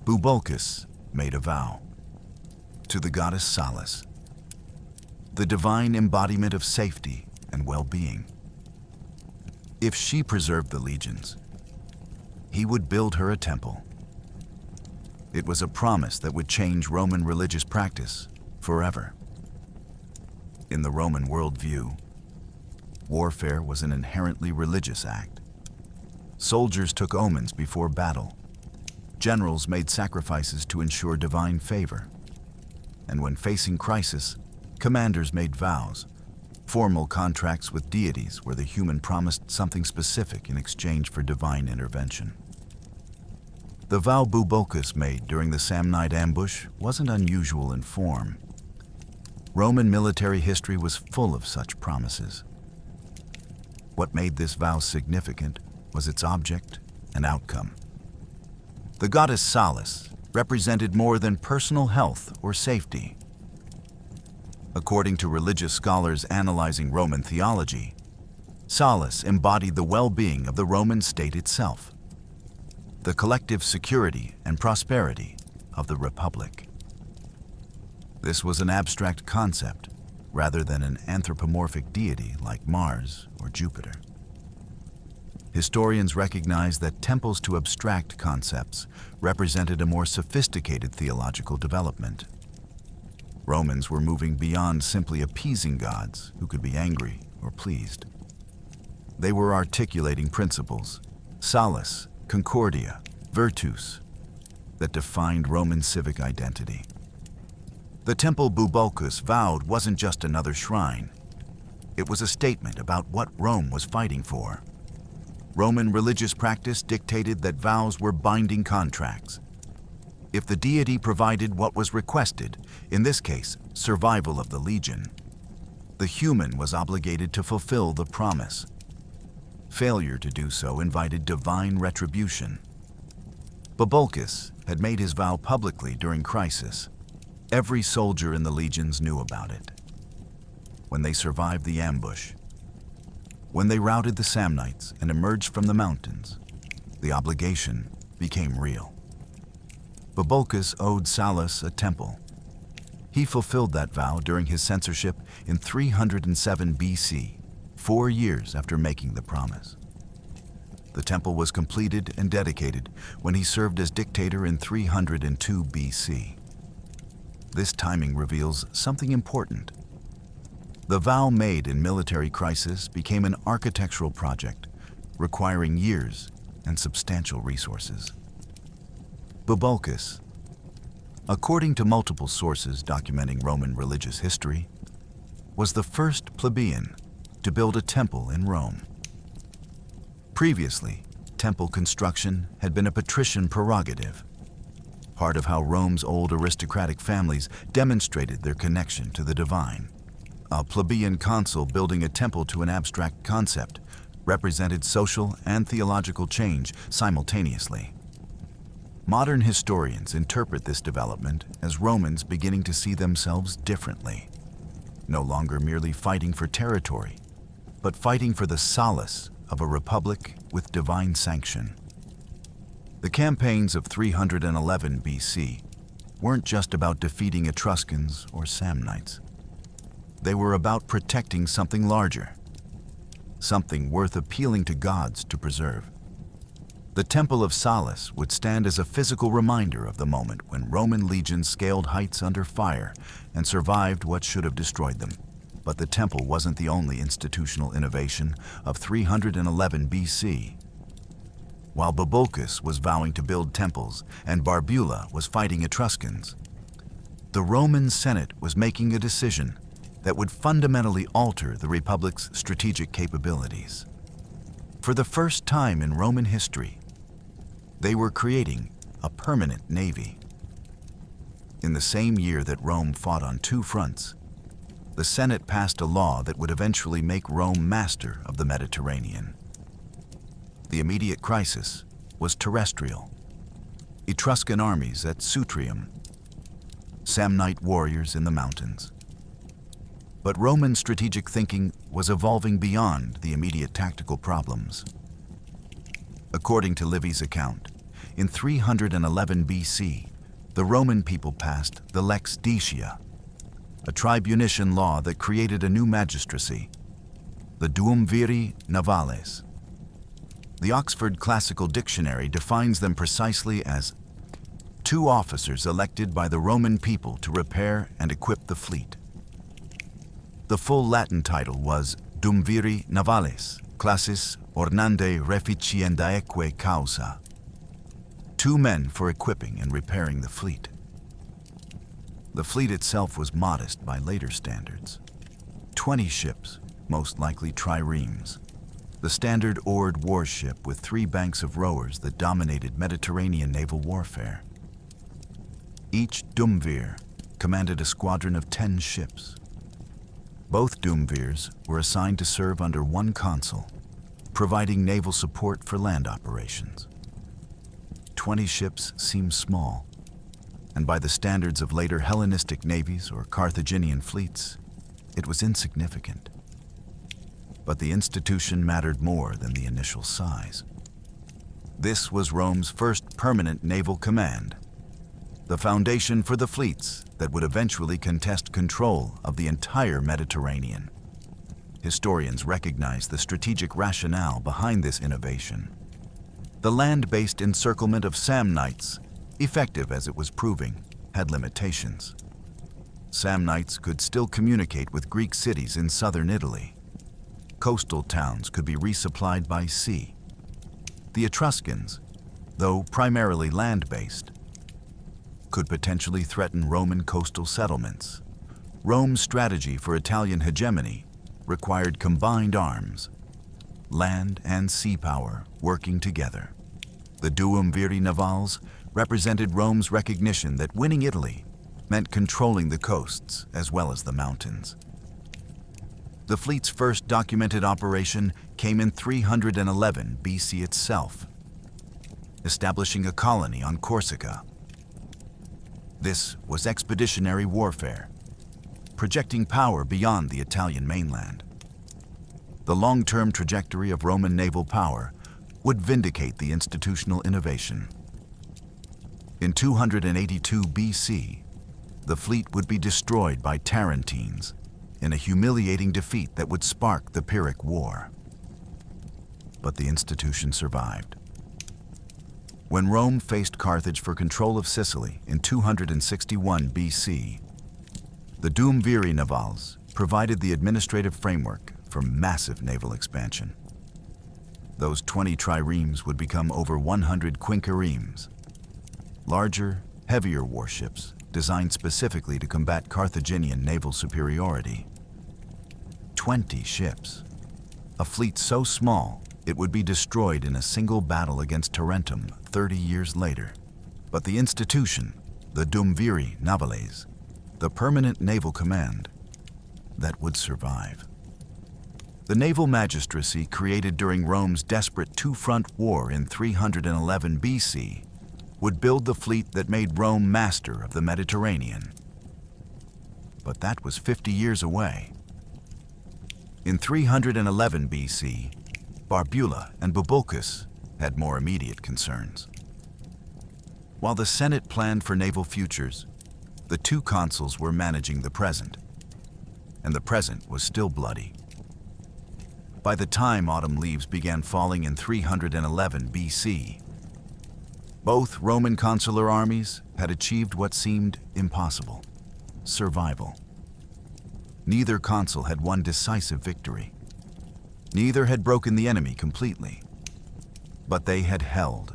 Bubulcus made a vow to the goddess Salus, the divine embodiment of safety and well-being. If she preserved the legions, he would build her a temple. It was a promise that would change Roman religious practice forever. In the Roman worldview, warfare was an inherently religious act. Soldiers took omens before battle. Generals made sacrifices to ensure divine favor. And when facing crisis, commanders made vows, formal contracts with deities where the human promised something specific in exchange for divine intervention. The vow Bubulcus made during the Samnite ambush wasn't unusual in form. Roman military history was full of such promises. What made this vow significant was its object and outcome. The goddess Salus represented more than personal health or safety. According to religious scholars analyzing Roman theology, Salus embodied the well-being of the Roman state itself, the collective security and prosperity of the Republic. This was an abstract concept rather than an anthropomorphic deity like Mars or Jupiter. Historians recognize that temples to abstract concepts represented a more sophisticated theological development. Romans were moving beyond simply appeasing gods who could be angry or pleased. They were articulating principles, salus, concordia, virtus, that defined Roman civic identity. The temple Bubulcus vowed wasn't just another shrine. It was a statement about what Rome was fighting for. Roman religious practice dictated that vows were binding contracts. If the deity provided what was requested, in this case, survival of the legion, the human was obligated to fulfill the promise. Failure to do so invited divine retribution. Bubulcus had made his vow publicly during crisis. Every soldier in the legions knew about it. When they survived the ambush, when they routed the Samnites and emerged from the mountains, the obligation became real. Bubulcus owed Salus a temple. He fulfilled that vow during his censorship in 307 BC, 4 years after making the promise. The temple was completed and dedicated when he served as dictator in 302 BC. This timing reveals something important. The vow made in military crisis became an architectural project, requiring years and substantial resources. Bubulcus, according to multiple sources documenting Roman religious history, was the first plebeian to build a temple in Rome. Previously, temple construction had been a patrician prerogative, part of how Rome's old aristocratic families demonstrated their connection to the divine. A plebeian consul building a temple to an abstract concept represented social and theological change simultaneously. Modern historians interpret this development as Romans beginning to see themselves differently. no longer merely fighting for territory, but fighting for the solace of a republic with divine sanction. The campaigns of 311 BC weren't just about defeating Etruscans or Samnites. They were about protecting something larger, something worth appealing to gods to preserve. The Temple of Solace would stand as a physical reminder of the moment when Roman legions scaled heights under fire and survived what should have destroyed them. But the temple wasn't the only institutional innovation of 311 BC. While Babulcus was vowing to build temples and Barbula was fighting Etruscans, the Roman Senate was making a decision that would fundamentally alter the Republic's strategic capabilities. For the first time in Roman history, they were creating a permanent navy. In the same year that Rome fought on two fronts, the Senate passed a law that would eventually make Rome master of the Mediterranean. The immediate crisis was terrestrial. Etruscan armies at Sutrium, Samnite warriors in the mountains. But Roman strategic thinking was evolving beyond the immediate tactical problems. According to Livy's account, in 311 BC, the Roman people passed the Lex Dacia, a tribunician law that created a new magistracy, the Duumviri Navales. The Oxford Classical Dictionary defines them precisely as two officers elected by the Roman people to repair and equip the fleet. The full Latin title was Duumviri Navales, Classis Ornandae Reficiendaeque Causa. 2 men for equipping and repairing the fleet. The fleet itself was modest by later standards. 20 ships, most likely triremes, the standard oared warship with 3 banks of rowers that dominated Mediterranean naval warfare. Each Duumvir commanded a squadron of 10 ships. Both Duumvirs were assigned to serve under one consul, providing naval support for land operations. 20 ships seemed small, and by the standards of later Hellenistic navies or Carthaginian fleets, it was insignificant. But the institution mattered more than the initial size. This was Rome's first permanent naval command, the foundation for the fleets that would eventually contest control of the entire Mediterranean. Historians recognize the strategic rationale behind this innovation. The land-based encirclement of Samnites, effective as it was proving, had limitations. Samnites could still communicate with Greek cities in southern Italy. Coastal towns could be resupplied by sea. The Etruscans, though primarily land-based, could potentially threaten Roman coastal settlements. Rome's strategy for Italian hegemony required combined arms, land and sea power working together. The Duumviri Navals represented Rome's recognition that winning Italy meant controlling the coasts as well as the mountains. The fleet's first documented operation came in 311 BC itself, establishing a colony on Corsica. This was expeditionary warfare, projecting power beyond the Italian mainland. The long-term trajectory of Roman naval power would vindicate the institutional innovation. In 282 BC, the fleet would be destroyed by Tarentines in a humiliating defeat that would spark the Pyrrhic War. But the institution survived. When Rome faced Carthage for control of Sicily in 261 BC, the Duumviri Navals provided the administrative framework for massive naval expansion. Those 20 triremes would become over 100 quinqueremes, larger, heavier warships designed specifically to combat Carthaginian naval superiority. 20 ships, a fleet so small it would be destroyed in a single battle against Tarentum 30 years later. But the institution, the Duumviri Navales, the permanent naval command, that would survive. The naval magistracy created during Rome's desperate two-front war in 311 BC would build the fleet that made Rome master of the Mediterranean. but that was 50 years away. In 311 BC, Barbula and Bubulcus had more immediate concerns. While the Senate planned for naval futures, the two consuls were managing the present, and the present was still bloody. By the time autumn leaves began falling in 311 BC, both Roman consular armies had achieved what seemed impossible: survival. Neither consul had won decisive victory. Neither had broken the enemy completely. But they had held.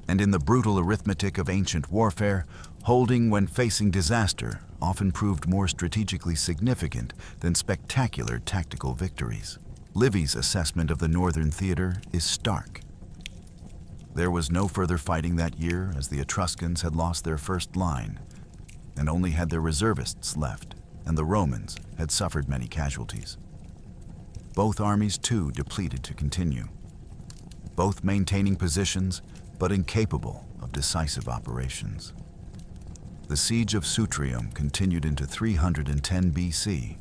And in the brutal arithmetic of ancient warfare, holding when facing disaster often proved more strategically significant than spectacular tactical victories. Livy's assessment of the northern theater is stark. There was no further fighting that year, as the Etruscans had lost their first line and only had their reservists left, and the Romans had suffered many casualties. Both armies, too, depleted to continue, both maintaining positions but incapable of decisive operations. The siege of Sutrium continued into 310 BC.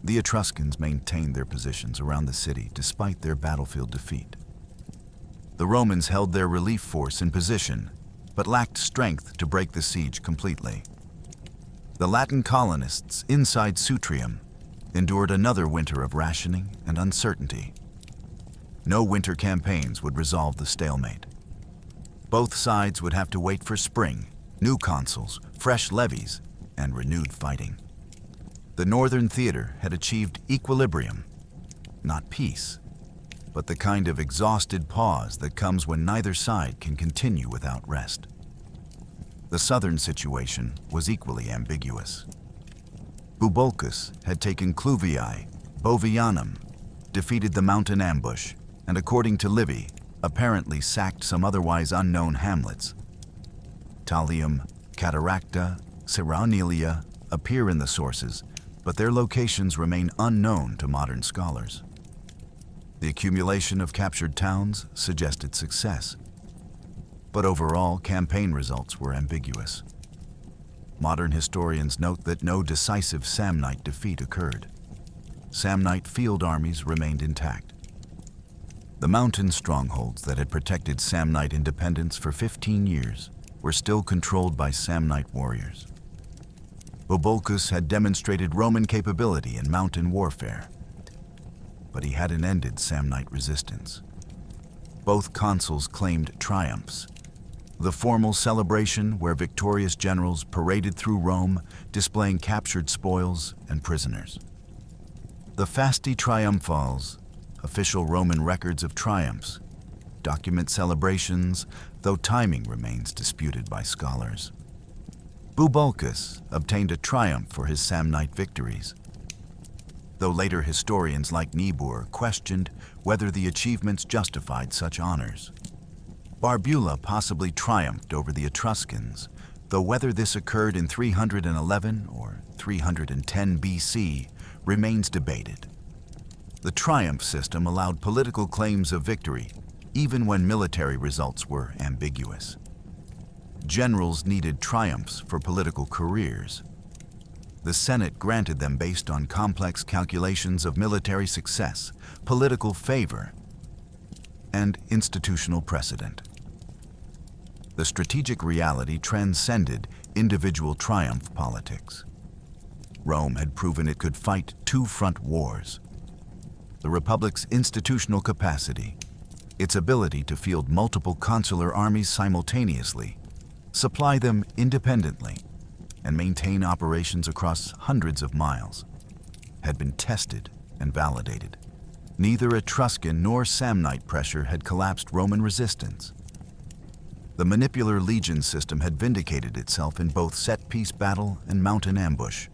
The Etruscans maintained their positions around the city despite their battlefield defeat. The Romans held their relief force in position, but lacked strength to break the siege completely. The Latin colonists inside Sutrium endured another winter of rationing and uncertainty. No winter campaigns would resolve the stalemate. Both sides would have to wait for spring, new consuls, fresh levies, and renewed fighting. The northern theater had achieved equilibrium, not peace, but the kind of exhausted pause that comes when neither side can continue without rest. The southern situation was equally ambiguous. Bubulcus had taken Cluviae, Bovianum, defeated the mountain ambush, and according to Livy, apparently sacked some otherwise unknown hamlets. Talium, Cataracta, Serranilia appear in the sources, but their locations remain unknown to modern scholars. The accumulation of captured towns suggested success, but overall campaign results were ambiguous. Modern historians note that no decisive Samnite defeat occurred. Samnite field armies remained intact. The mountain strongholds that had protected Samnite independence for 15 years were still controlled by Samnite warriors. Bubulcus had demonstrated Roman capability in mountain warfare, but he hadn't ended Samnite resistance. Both consuls claimed triumphs. The formal celebration where victorious generals paraded through Rome, displaying captured spoils and prisoners. The Fasti Triumphales, official Roman records of triumphs, document celebrations, though timing remains disputed by scholars. Bubulcus obtained a triumph for his Samnite victories, though later historians like Niebuhr questioned whether the achievements justified such honors. Barbula possibly triumphed over the Etruscans, though whether this occurred in 311 or 310 BC remains debated. The triumph system allowed political claims of victory, even when military results were ambiguous. Generals needed triumphs for political careers. The Senate granted them based on complex calculations of military success, political favor, and institutional precedent. The strategic reality transcended individual triumph politics. Rome had proven it could fight two-front wars. The Republic's institutional capacity, its ability to field multiple consular armies simultaneously, supply them independently, and maintain operations across hundreds of miles, had been tested and validated. Neither Etruscan nor Samnite pressure had collapsed Roman resistance. The manipular legion system had vindicated itself in both set-piece battle and mountain ambush.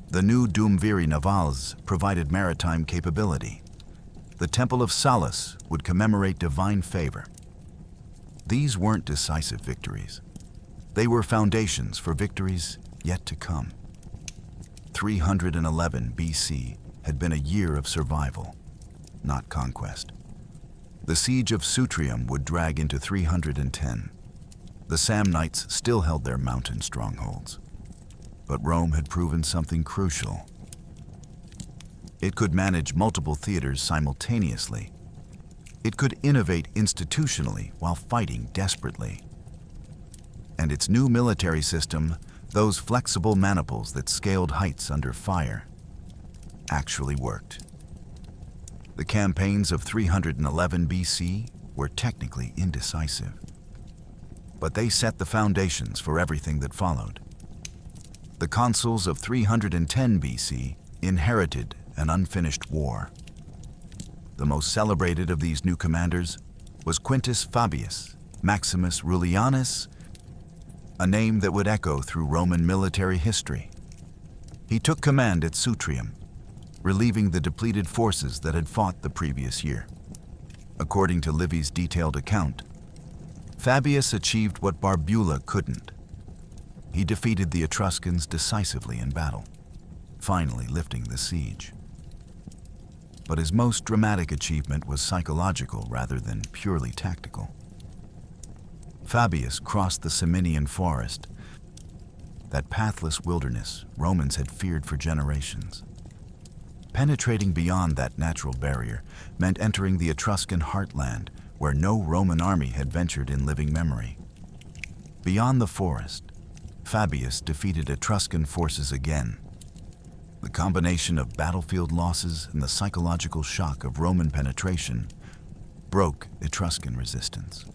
The new Duumviri navals provided maritime capability. The Temple of Sallust would commemorate divine favor. These weren't decisive victories. They were foundations for victories yet to come. 311 BC had been a year of survival, not conquest. The siege of Sutrium would drag into 310. The Samnites still held their mountain strongholds. But Rome had proven something crucial. It could manage multiple theaters simultaneously. It could innovate institutionally while fighting desperately. And its new military system, those flexible maniples that scaled heights under fire, actually worked. The campaigns of 311 BC were technically indecisive, but they set the foundations for everything that followed. The Consuls of 310 BC inherited an unfinished war. The most celebrated of these new commanders was Quintus Fabius Maximus Rullianus, a name that would echo through Roman military history. He took command at Sutrium, relieving the depleted forces that had fought the previous year. According to Livy's detailed account, Fabius achieved what Barbula couldn't. He defeated the Etruscans decisively in battle, finally lifting the siege. But his most dramatic achievement was psychological rather than purely tactical. Fabius crossed the Ciminian forest, that pathless wilderness Romans had feared for generations. Penetrating beyond that natural barrier meant entering the Etruscan heartland, where no Roman army had ventured in living memory. Beyond the forest, Fabius defeated Etruscan forces again. The combination of battlefield losses and the psychological shock of Roman penetration broke Etruscan resistance.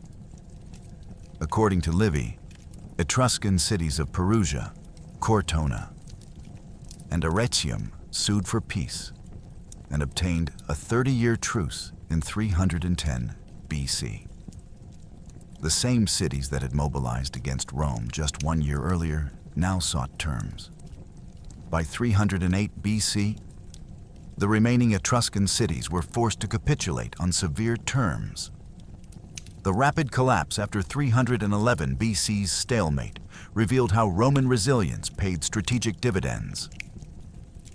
According to Livy, Etruscan cities of Perugia, Cortona, and Arretium sued for peace and obtained a 30-year truce in 310 BC. The same cities that had mobilized against Rome just 1 year earlier now sought terms. By 308 BC, the remaining Etruscan cities were forced to capitulate on severe terms. The rapid collapse after 311 BC's stalemate revealed how Roman resilience paid strategic dividends.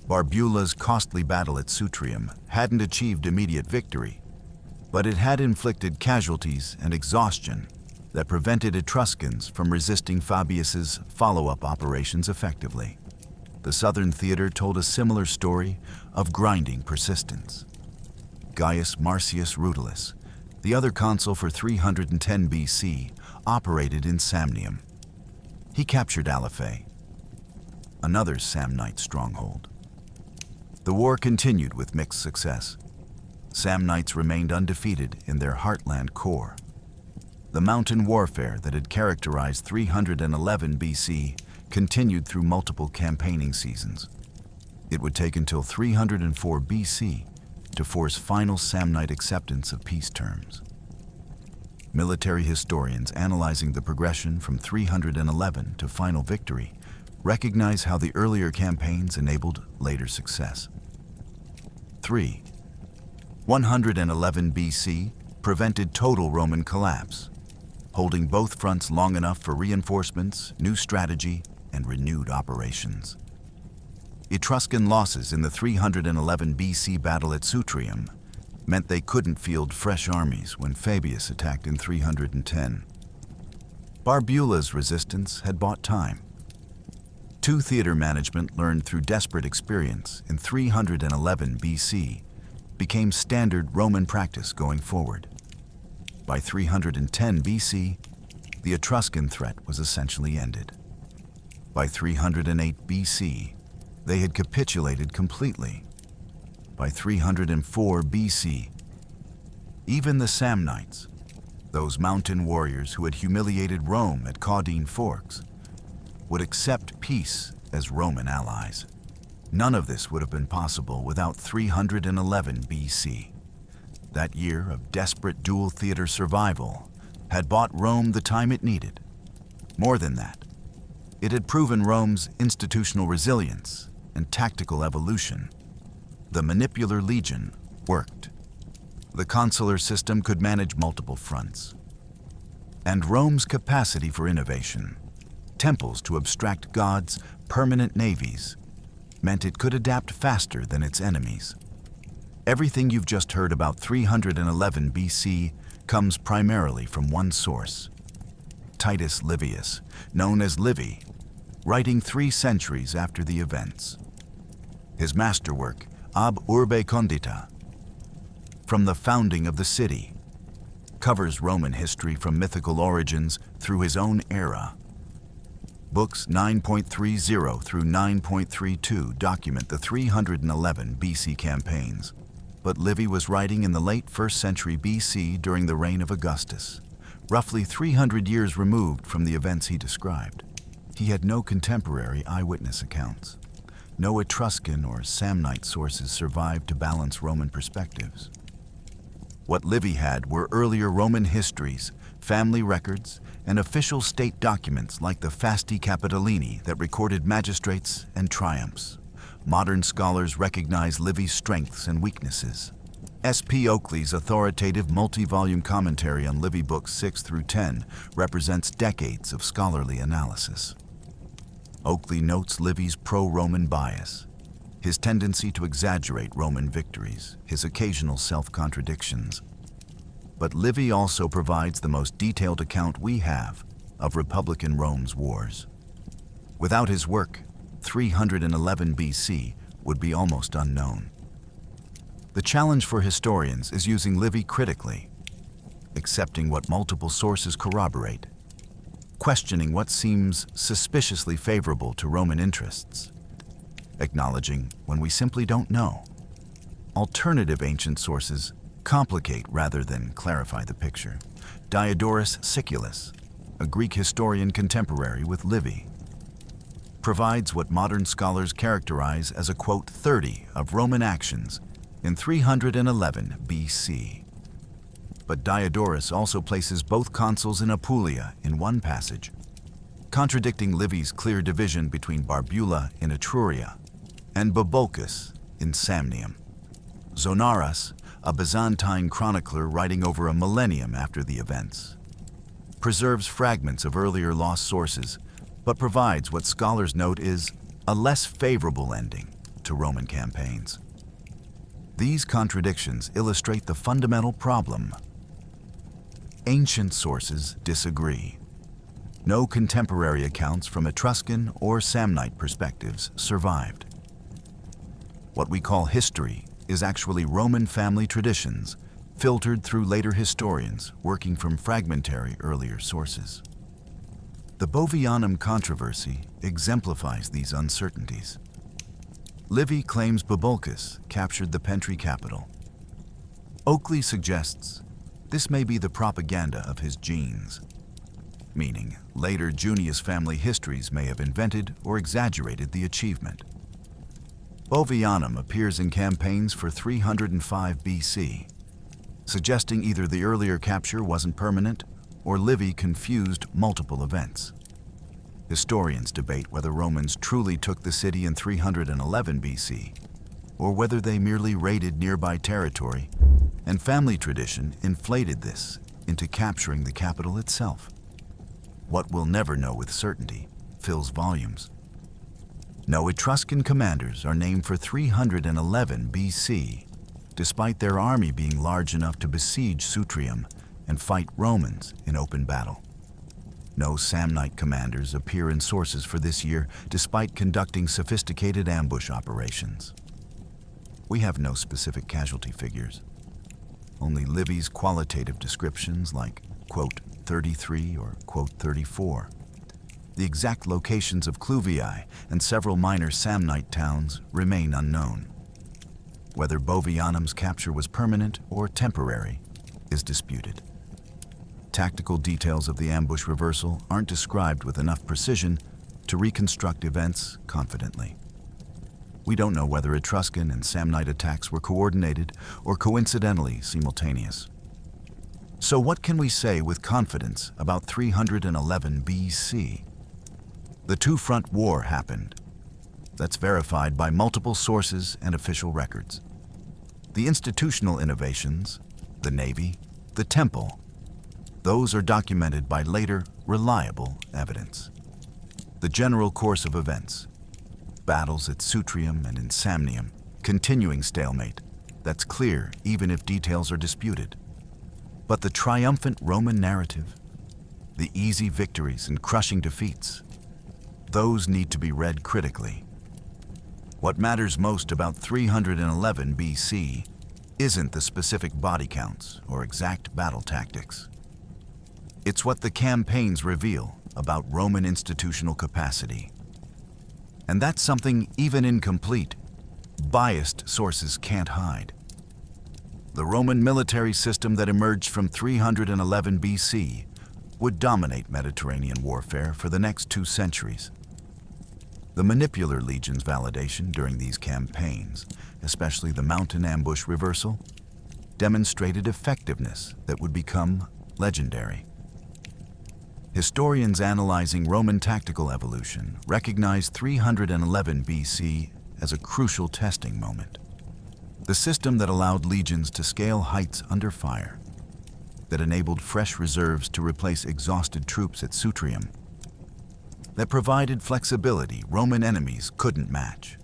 Barbula's costly battle at Sutrium hadn't achieved immediate victory, but it had inflicted casualties and exhaustion that prevented Etruscans from resisting Fabius's follow-up operations effectively. The southern theater told a similar story of grinding persistence. Gaius Marcius Rutilius, the other consul for 310 BC, operated in Samnium. He captured Aliphae, another Samnite stronghold. The war continued with mixed success. Samnites remained undefeated in their heartland core. The mountain warfare that had characterized 311 BC continued through multiple campaigning seasons. It would take until 304 BC to force final Samnite acceptance of peace terms. Military historians analyzing the progression from 311 to final victory recognize how the earlier campaigns enabled later success. 3. 111 BC prevented total Roman collapse, holding both fronts long enough for reinforcements, new strategy, and renewed operations. Etruscan losses in the 311 BC battle at Sutrium meant they couldn't field fresh armies when Fabius attacked in 310. Barbula's resistance had bought time. Two theater management learned through desperate experience in 311 BC became standard Roman practice going forward. By 310 BC, the Etruscan threat was essentially ended. By 308 BC, they had capitulated completely. By 304 BC, even the Samnites, those mountain warriors who had humiliated Rome at Caudine Forks, would accept peace as Roman allies. None of this would have been possible without 311 BC. That year of desperate dual theater survival had bought Rome the time it needed. More than that, it had proven Rome's institutional resilience and tactical evolution. The manipular legion worked. The consular system could manage multiple fronts. And Rome's capacity for innovation, temples to abstract gods, permanent navies, meant it could adapt faster than its enemies. Everything you've just heard about 311 BC comes primarily from one source. Titus Livius, known as Livy, writing 3 centuries after the events. His masterwork, Ab Urbe Condita, From the Founding of the City, covers Roman history from mythical origins through his own era. Books 9.30 through 9.32 document the 311 BC campaigns, but Livy was writing in the late 1st century BC during the reign of Augustus, roughly 300 years removed from the events he described. He had no contemporary eyewitness accounts. No Etruscan or Samnite sources survived to balance Roman perspectives. What Livy had were earlier Roman histories, family records, and official state documents like the Fasti Capitolini that recorded magistrates and triumphs. Modern scholars recognize Livy's strengths and weaknesses. S.P. Oakley's authoritative multi-volume commentary on Livy books 6 through 10 represents decades of scholarly analysis. Oakley notes Livy's pro-Roman bias, his tendency to exaggerate Roman victories, his occasional self-contradictions. But Livy also provides the most detailed account we have of Republican Rome's wars. Without his work, 311 BC would be almost unknown. The challenge for historians is using Livy critically, accepting what multiple sources corroborate, questioning what seems suspiciously favorable to Roman interests, acknowledging when we simply don't know. Alternative ancient sources complicate rather than clarify the picture. Diodorus Siculus, a Greek historian contemporary with Livy, provides what modern scholars characterize as a, quote, 30 of Roman actions in 311 BC. But Diodorus also places both consuls in Apulia in one passage, contradicting Livy's clear division between Barbula in Etruria and Babulcus in Samnium. Zonaras, a Byzantine chronicler writing over a millennium after the events, preserves fragments of earlier lost sources, but provides what scholars note is a less favorable ending to Roman campaigns. These contradictions illustrate the fundamental problem. Ancient sources disagree. No contemporary accounts from Etruscan or Samnite perspectives survived. What we call history is actually Roman family traditions, filtered through later historians working from fragmentary earlier sources. The Bovianum controversy exemplifies these uncertainties. Livy claims Babulcus captured the Pentry capital. Oakley suggests this may be the propaganda of his genes, meaning later Junius family histories may have invented or exaggerated the achievement. Bovianum appears in campaigns for 305 BC, suggesting either the earlier capture wasn't permanent or Livy confused multiple events. Historians debate whether Romans truly took the city in 311 BC, or whether they merely raided nearby territory, and family tradition inflated this into capturing the capital itself. What we'll never know with certainty fills volumes. No Etruscan commanders are named for 311 BC, despite their army being large enough to besiege Sutrium and fight Romans in open battle. No Samnite commanders appear in sources for this year, despite conducting sophisticated ambush operations. We have no specific casualty figures, only Livy's qualitative descriptions like, quote, 33 or, quote, 34. The exact locations of Cluvii and several minor Samnite towns remain unknown. Whether Bovianum's capture was permanent or temporary is disputed. Tactical details of the ambush reversal aren't described with enough precision to reconstruct events confidently. We don't know whether Etruscan and Samnite attacks were coordinated or coincidentally simultaneous. So what can we say with confidence about 311 BC? The two-front war happened. That's verified by multiple sources and official records. The institutional innovations, the navy, the temple, those are documented by later, reliable evidence. The general course of events, battles at Sutrium and in Samnium, continuing stalemate, that's clear even if details are disputed. But the triumphant Roman narrative, the easy victories and crushing defeats, those need to be read critically. What matters most about 311 BC isn't the specific body counts or exact battle tactics. It's what the campaigns reveal about Roman institutional capacity. And that's something even incomplete, biased sources can't hide. The Roman military system that emerged from 311 BC would dominate Mediterranean warfare for the next 2 centuries. The manipular legion's validation during these campaigns, especially the mountain ambush reversal, demonstrated effectiveness that would become legendary. Historians analyzing Roman tactical evolution recognize 311 BC as a crucial testing moment. The system that allowed legions to scale heights under fire, that enabled fresh reserves to replace exhausted troops at Sutrium, that provided flexibility Roman enemies couldn't match.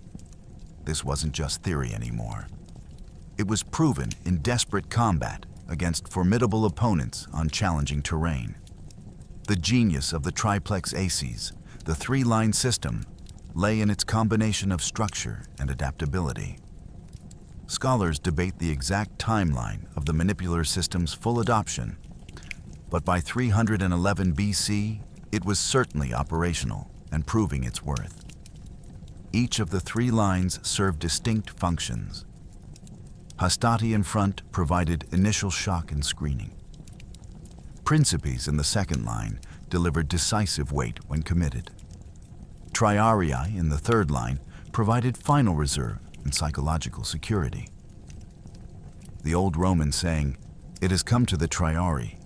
This wasn't just theory anymore. It was proven in desperate combat against formidable opponents on challenging terrain. The genius of the triplex aces, the 3-line system, lay in its combination of structure and adaptability. Scholars debate the exact timeline of the manipular system's full adoption, but by 311 BC, it was certainly operational and proving its worth. Each of the 3 lines served distinct functions. Hastati in front provided initial shock and screening. Principes in the 2nd line delivered decisive weight when committed. Triarii in the 3rd line provided final reserve and psychological security. The old Roman saying, "It has come to the triarii,"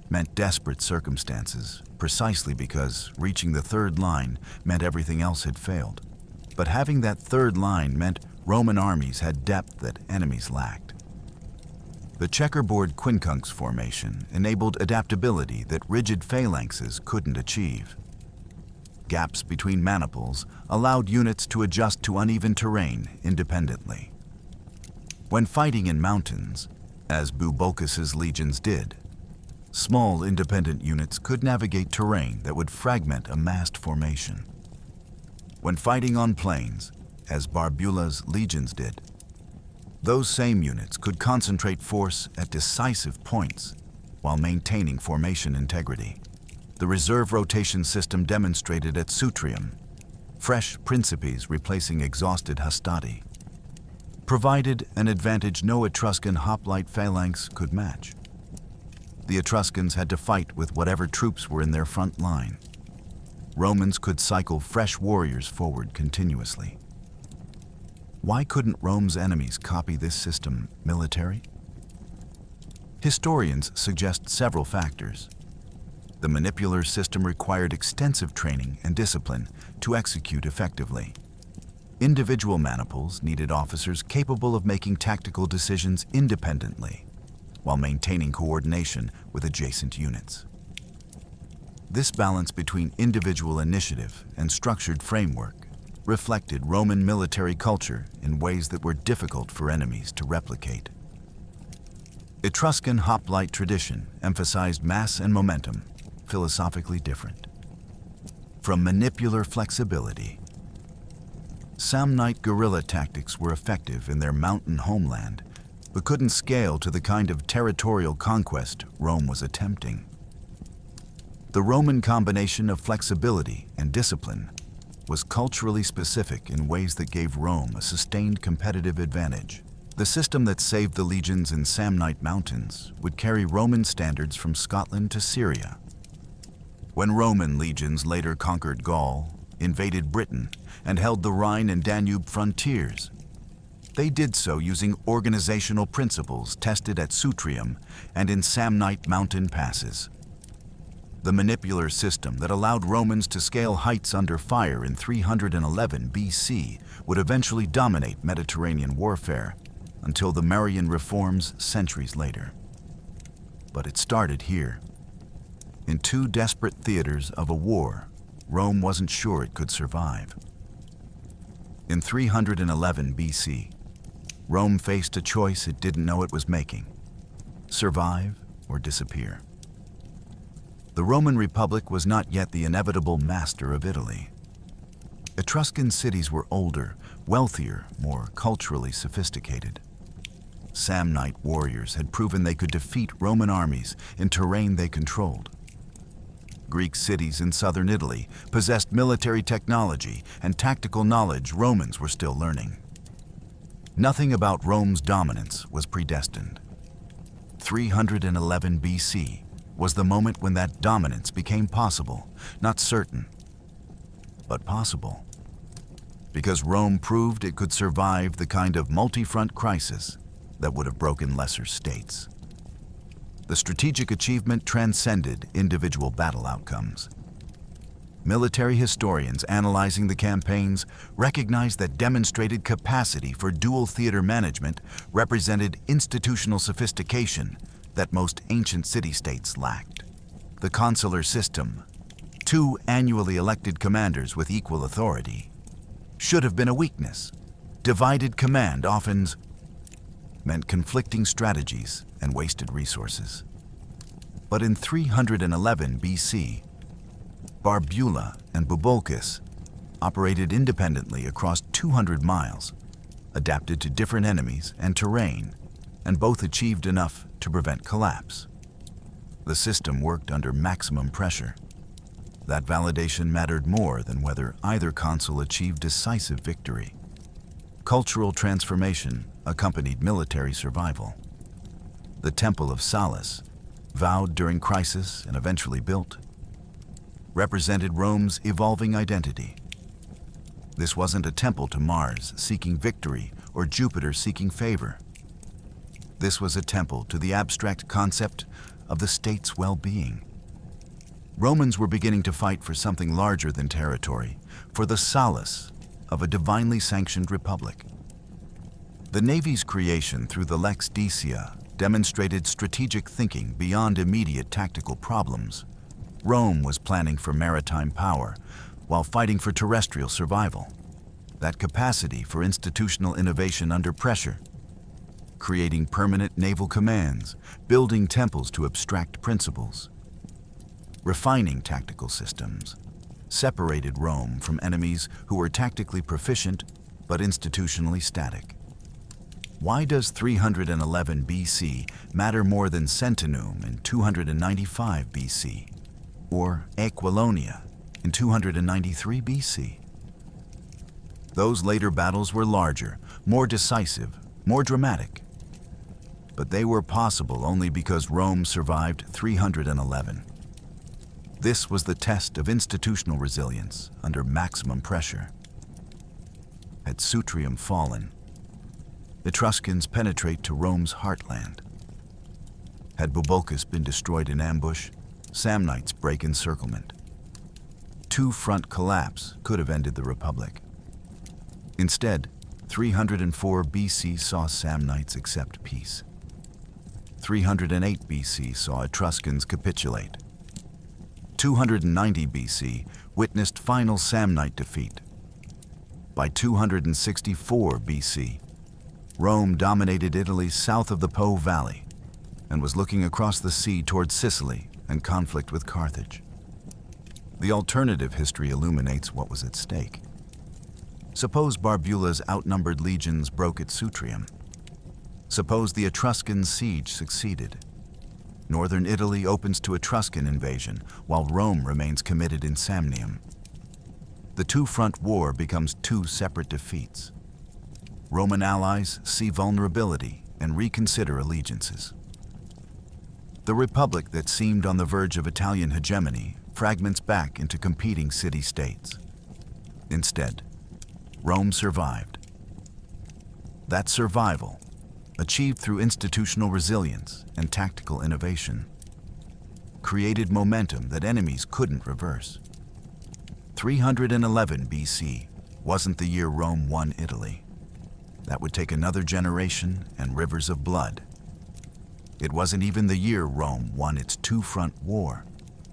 meant desperate circumstances, precisely because reaching the 3rd line meant everything else had failed. But having that 3rd line meant Roman armies had depth that enemies lacked. The checkerboard quincunx formation enabled adaptability that rigid phalanxes couldn't achieve. Gaps between maniples allowed units to adjust to uneven terrain independently. When fighting in mountains, as Bubulcus's legions did, small independent units could navigate terrain that would fragment a massed formation. When fighting on plains, as Barbula's legions did, those same units could concentrate force at decisive points while maintaining formation integrity. The reserve rotation system demonstrated at Sutrium, fresh principes replacing exhausted hastati, provided an advantage no Etruscan hoplite phalanx could match. The Etruscans had to fight with whatever troops were in their front line. Romans could cycle fresh warriors forward continuously. Why couldn't Rome's enemies copy this system military? Historians suggest several factors. The manipular system required extensive training and discipline to execute effectively. Individual maniples needed officers capable of making tactical decisions independently, while maintaining coordination with adjacent units. This balance between individual initiative and structured framework reflected Roman military culture in ways that were difficult for enemies to replicate. Etruscan hoplite tradition emphasized mass and momentum, philosophically different. From manipular flexibility, Samnite guerrilla tactics were effective in their mountain homeland, but couldn't scale to the kind of territorial conquest Rome was attempting. The Roman combination of flexibility and discipline was culturally specific in ways that gave Rome a sustained competitive advantage. The system that saved the legions in Samnite mountains would carry Roman standards from Scotland to Syria. When Roman legions later conquered Gaul, invaded Britain, and held the Rhine and Danube frontiers, they did so using organizational principles tested at Sutrium and in Samnite mountain passes. The manipular system that allowed Romans to scale heights under fire in 311 BC would eventually dominate Mediterranean warfare until the Marian reforms centuries later. But it started here. In 2 desperate theaters of a war, Rome wasn't sure it could survive. In 311 BC, Rome faced a choice it didn't know it was making: survive or disappear. The Roman Republic was not yet the inevitable master of Italy. Etruscan cities were older, wealthier, more culturally sophisticated. Samnite warriors had proven they could defeat Roman armies in terrain they controlled. Greek cities in southern Italy possessed military technology and tactical knowledge Romans were still learning. Nothing about Rome's dominance was predestined. 311 BC was the moment when that dominance became possible, not certain, but possible. Because Rome proved it could survive the kind of multi-front crisis that would have broken lesser states. The strategic achievement transcended individual battle outcomes. Military historians analyzing the campaigns recognized that demonstrated capacity for dual theater management represented institutional sophistication that most ancient city-states lacked. The consular system, 2 annually elected commanders with equal authority, should have been a weakness. Divided command often meant conflicting strategies and wasted resources. But in 311 BC, Barbula and Bubulcus operated independently across 200 miles, adapted to different enemies and terrain, and both achieved enough to prevent collapse. The system worked under maximum pressure. That validation mattered more than whether either consul achieved decisive victory. Cultural transformation accompanied military survival. The Temple of Sallust, vowed during crisis and eventually built, represented Rome's evolving identity. This wasn't a temple to Mars seeking victory or Jupiter seeking favor. This was a temple to the abstract concept of the state's well-being. Romans were beginning to fight for something larger than territory, for the solace of a divinely sanctioned republic. The Navy's creation through the Lex Decia demonstrated strategic thinking beyond immediate tactical problems. Rome was planning for maritime power while fighting for terrestrial survival. That capacity for institutional innovation under pressure, creating permanent naval commands, building temples to abstract principles, refining tactical systems, separated Rome from enemies who were tactically proficient but institutionally static. Why does 311 BC matter more than Centenum in 295 BC, or AQUILIA in 293 BC? Those later battles were larger, more decisive, more dramatic. But they were possible only because Rome survived 311. This was the test of institutional resilience under maximum pressure. Had Sutrium fallen, Etruscans penetrate to Rome's heartland. Had Bubulcus been destroyed in ambush, Samnites break encirclement. 2-front collapse could have ended the Republic. Instead, 304 BC saw Samnites accept peace. 308 BC saw Etruscans capitulate. 290 BC witnessed final Samnite defeat. By 264 BC, Rome dominated Italy south of the Po Valley and was looking across the sea toward Sicily and conflict with Carthage. The alternative history illuminates what was at stake. Suppose Barbula's outnumbered legions broke at Sutrium. Suppose the Etruscan siege succeeded. Northern Italy opens to Etruscan invasion, while Rome remains committed in Samnium. The 2-front war becomes 2 separate defeats. Roman allies see vulnerability and reconsider allegiances. The republic that seemed on the verge of Italian hegemony fragments back into competing city-states. Instead, Rome survived. That survival, achieved through institutional resilience and tactical innovation, created momentum that enemies couldn't reverse. 311 BC wasn't the year Rome won Italy. That would take another generation and rivers of blood. It wasn't even the year Rome won its 2-front war.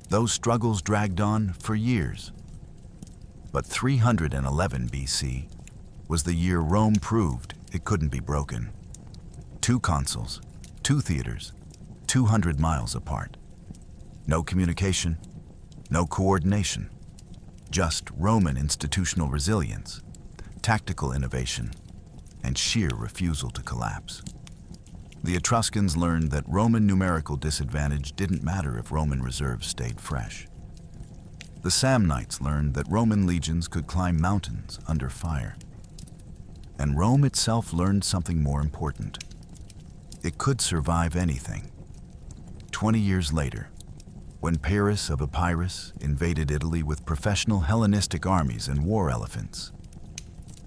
Those struggles dragged on for years. But 311 BC was the year Rome proved it couldn't be broken. 2 consuls, 2 theaters, 200 miles apart. No communication, no coordination. just Roman institutional resilience, tactical innovation, and sheer refusal to collapse. The Etruscans learned that Roman numerical disadvantage didn't matter if Roman reserves stayed fresh. The Samnites learned that Roman legions could climb mountains under fire. And Rome itself learned something more important. It could survive anything. 20 years later, when Pyrrhus of Epirus invaded Italy with professional Hellenistic armies and war elephants,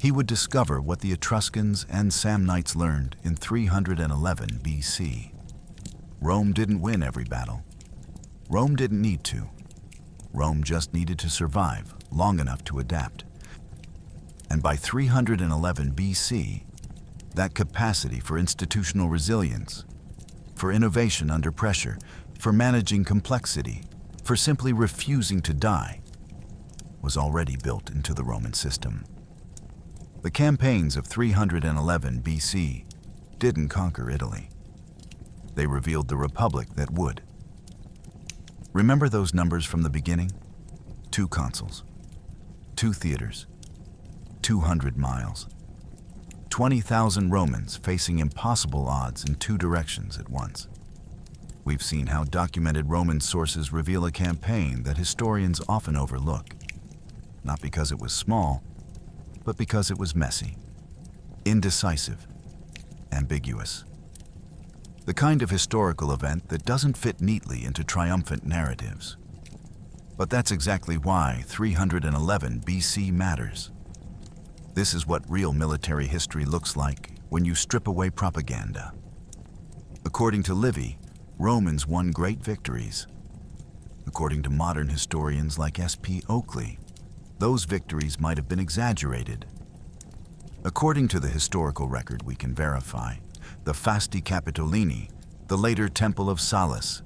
he would discover what the Etruscans and Samnites learned in 311 BC. Rome didn't win every battle. Rome didn't need to. Rome just needed to survive long enough to adapt. And by 311 BC, that capacity for institutional resilience, for innovation under pressure, for managing complexity, for simply refusing to die, was already built into the Roman system. The campaigns of 311 BC didn't conquer Italy. They revealed the republic that would. Remember those numbers from the beginning? 2 consuls, 2 theaters, 200 miles, 20,000 Romans facing impossible odds in 2 directions at once. We've seen how documented Roman sources reveal a campaign that historians often overlook, not because it was small, but because it was messy, indecisive, ambiguous. The kind of historical event that doesn't fit neatly into triumphant narratives. But that's exactly why 311 BC matters. This is what real military history looks like when you strip away propaganda. According to Livy, Romans won great victories. According to modern historians like S.P. Oakley, those victories might have been exaggerated. According to the historical record we can verify, the Fasti Capitolini, the later Temple of Sallust,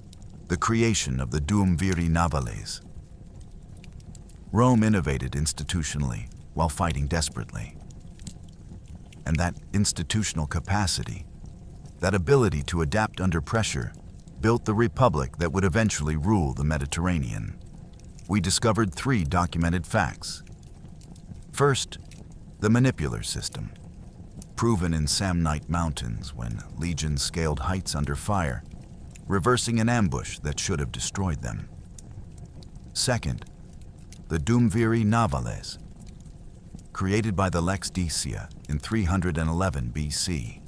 the creation of the Duumviri Navales. Rome innovated institutionally while fighting desperately. And that institutional capacity, that ability to adapt under pressure, built the republic that would eventually rule the Mediterranean. We discovered 3 documented facts. First, the manipular system, proven in Samnite mountains when legions scaled heights under fire, reversing an ambush that should have destroyed them. Second, the Duumviri Navales, created by the Lex Dacia in 311 BC,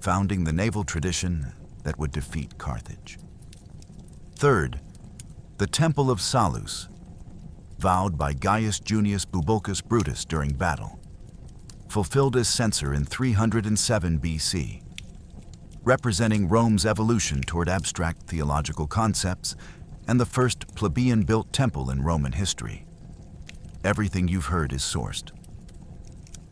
founding the naval tradition that would defeat Carthage. Third, the Temple of Sallust, vowed by Gaius Junius Bubulcus Brutus during battle, fulfilled as censor in 307 BC, representing Rome's evolution toward abstract theological concepts and the first plebeian-built temple in Roman history. Everything you've heard is sourced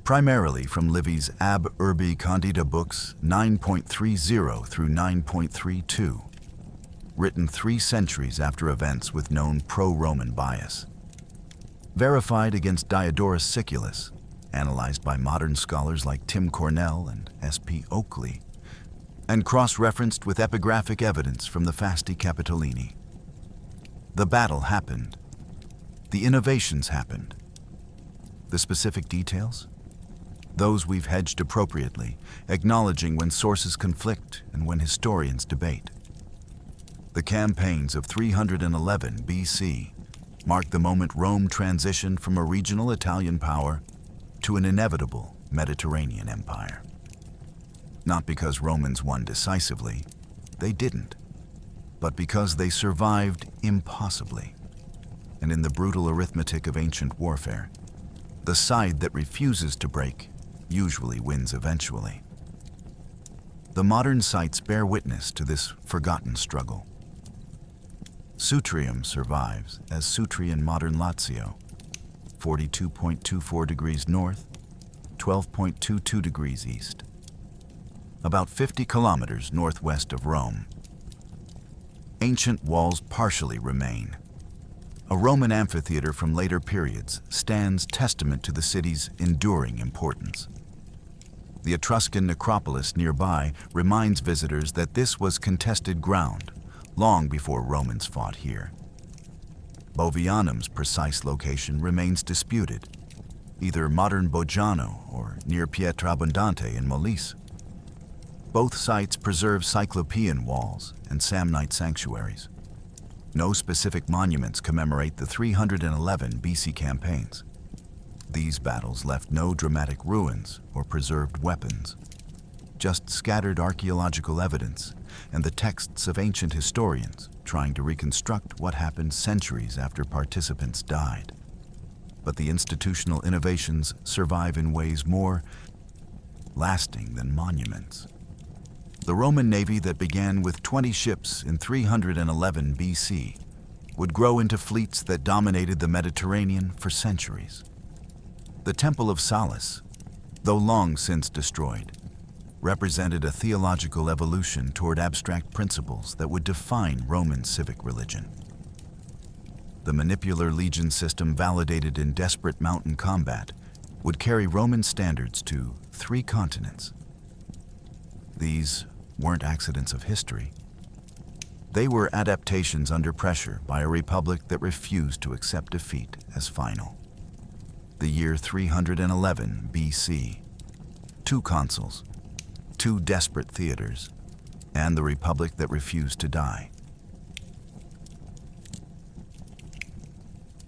primarily from Livy's Ab Urbi Condita books 9.30 through 9.32, written 3 centuries after events with known pro-Roman bias. Verified against Diodorus Siculus, analyzed by modern scholars like Tim Cornell and S.P. Oakley, and cross-referenced with epigraphic evidence from the Fasti Capitolini. The battle happened. The innovations happened. The specific details? Those we've hedged appropriately, acknowledging when sources conflict and when historians debate. The campaigns of 311 BC marked the moment Rome transitioned from a regional Italian power to an inevitable Mediterranean empire. Not because Romans won decisively, they didn't, but because they survived impossibly. And in the brutal arithmetic of ancient warfare, the side that refuses to break usually wins eventually. The modern sites bear witness to this forgotten struggle. Sutrium survives as Sutri in modern Lazio, 42.24 degrees north, 12.22 degrees east, about 50 kilometers northwest of Rome. Ancient walls partially remain. A Roman amphitheater from later periods stands testament to the city's enduring importance. The Etruscan necropolis nearby reminds visitors that this was contested ground long before Romans fought here. Bovianum's precise location remains disputed, either modern Bojano or near Pietrabondante in Molise. Both sites preserve Cyclopean walls and Samnite sanctuaries. No specific monuments commemorate the 311 BC campaigns. These battles left no dramatic ruins or preserved weapons, just scattered archaeological evidence and the texts of ancient historians trying to reconstruct what happened centuries after participants died. But the institutional innovations survive in ways more lasting than monuments. The Roman navy that began with 20 ships in 311 BC would grow into fleets that dominated the Mediterranean for centuries. The Temple of Sallust, though long since destroyed, represented a theological evolution toward abstract principles that would define Roman civic religion. The manipular legion system, validated in desperate mountain combat, would carry Roman standards to 3 continents. These weren't accidents of history. They were adaptations under pressure by a republic that refused to accept defeat as final. The year 311 BC. 2 consuls, 2 desperate theaters, and the republic that refused to die.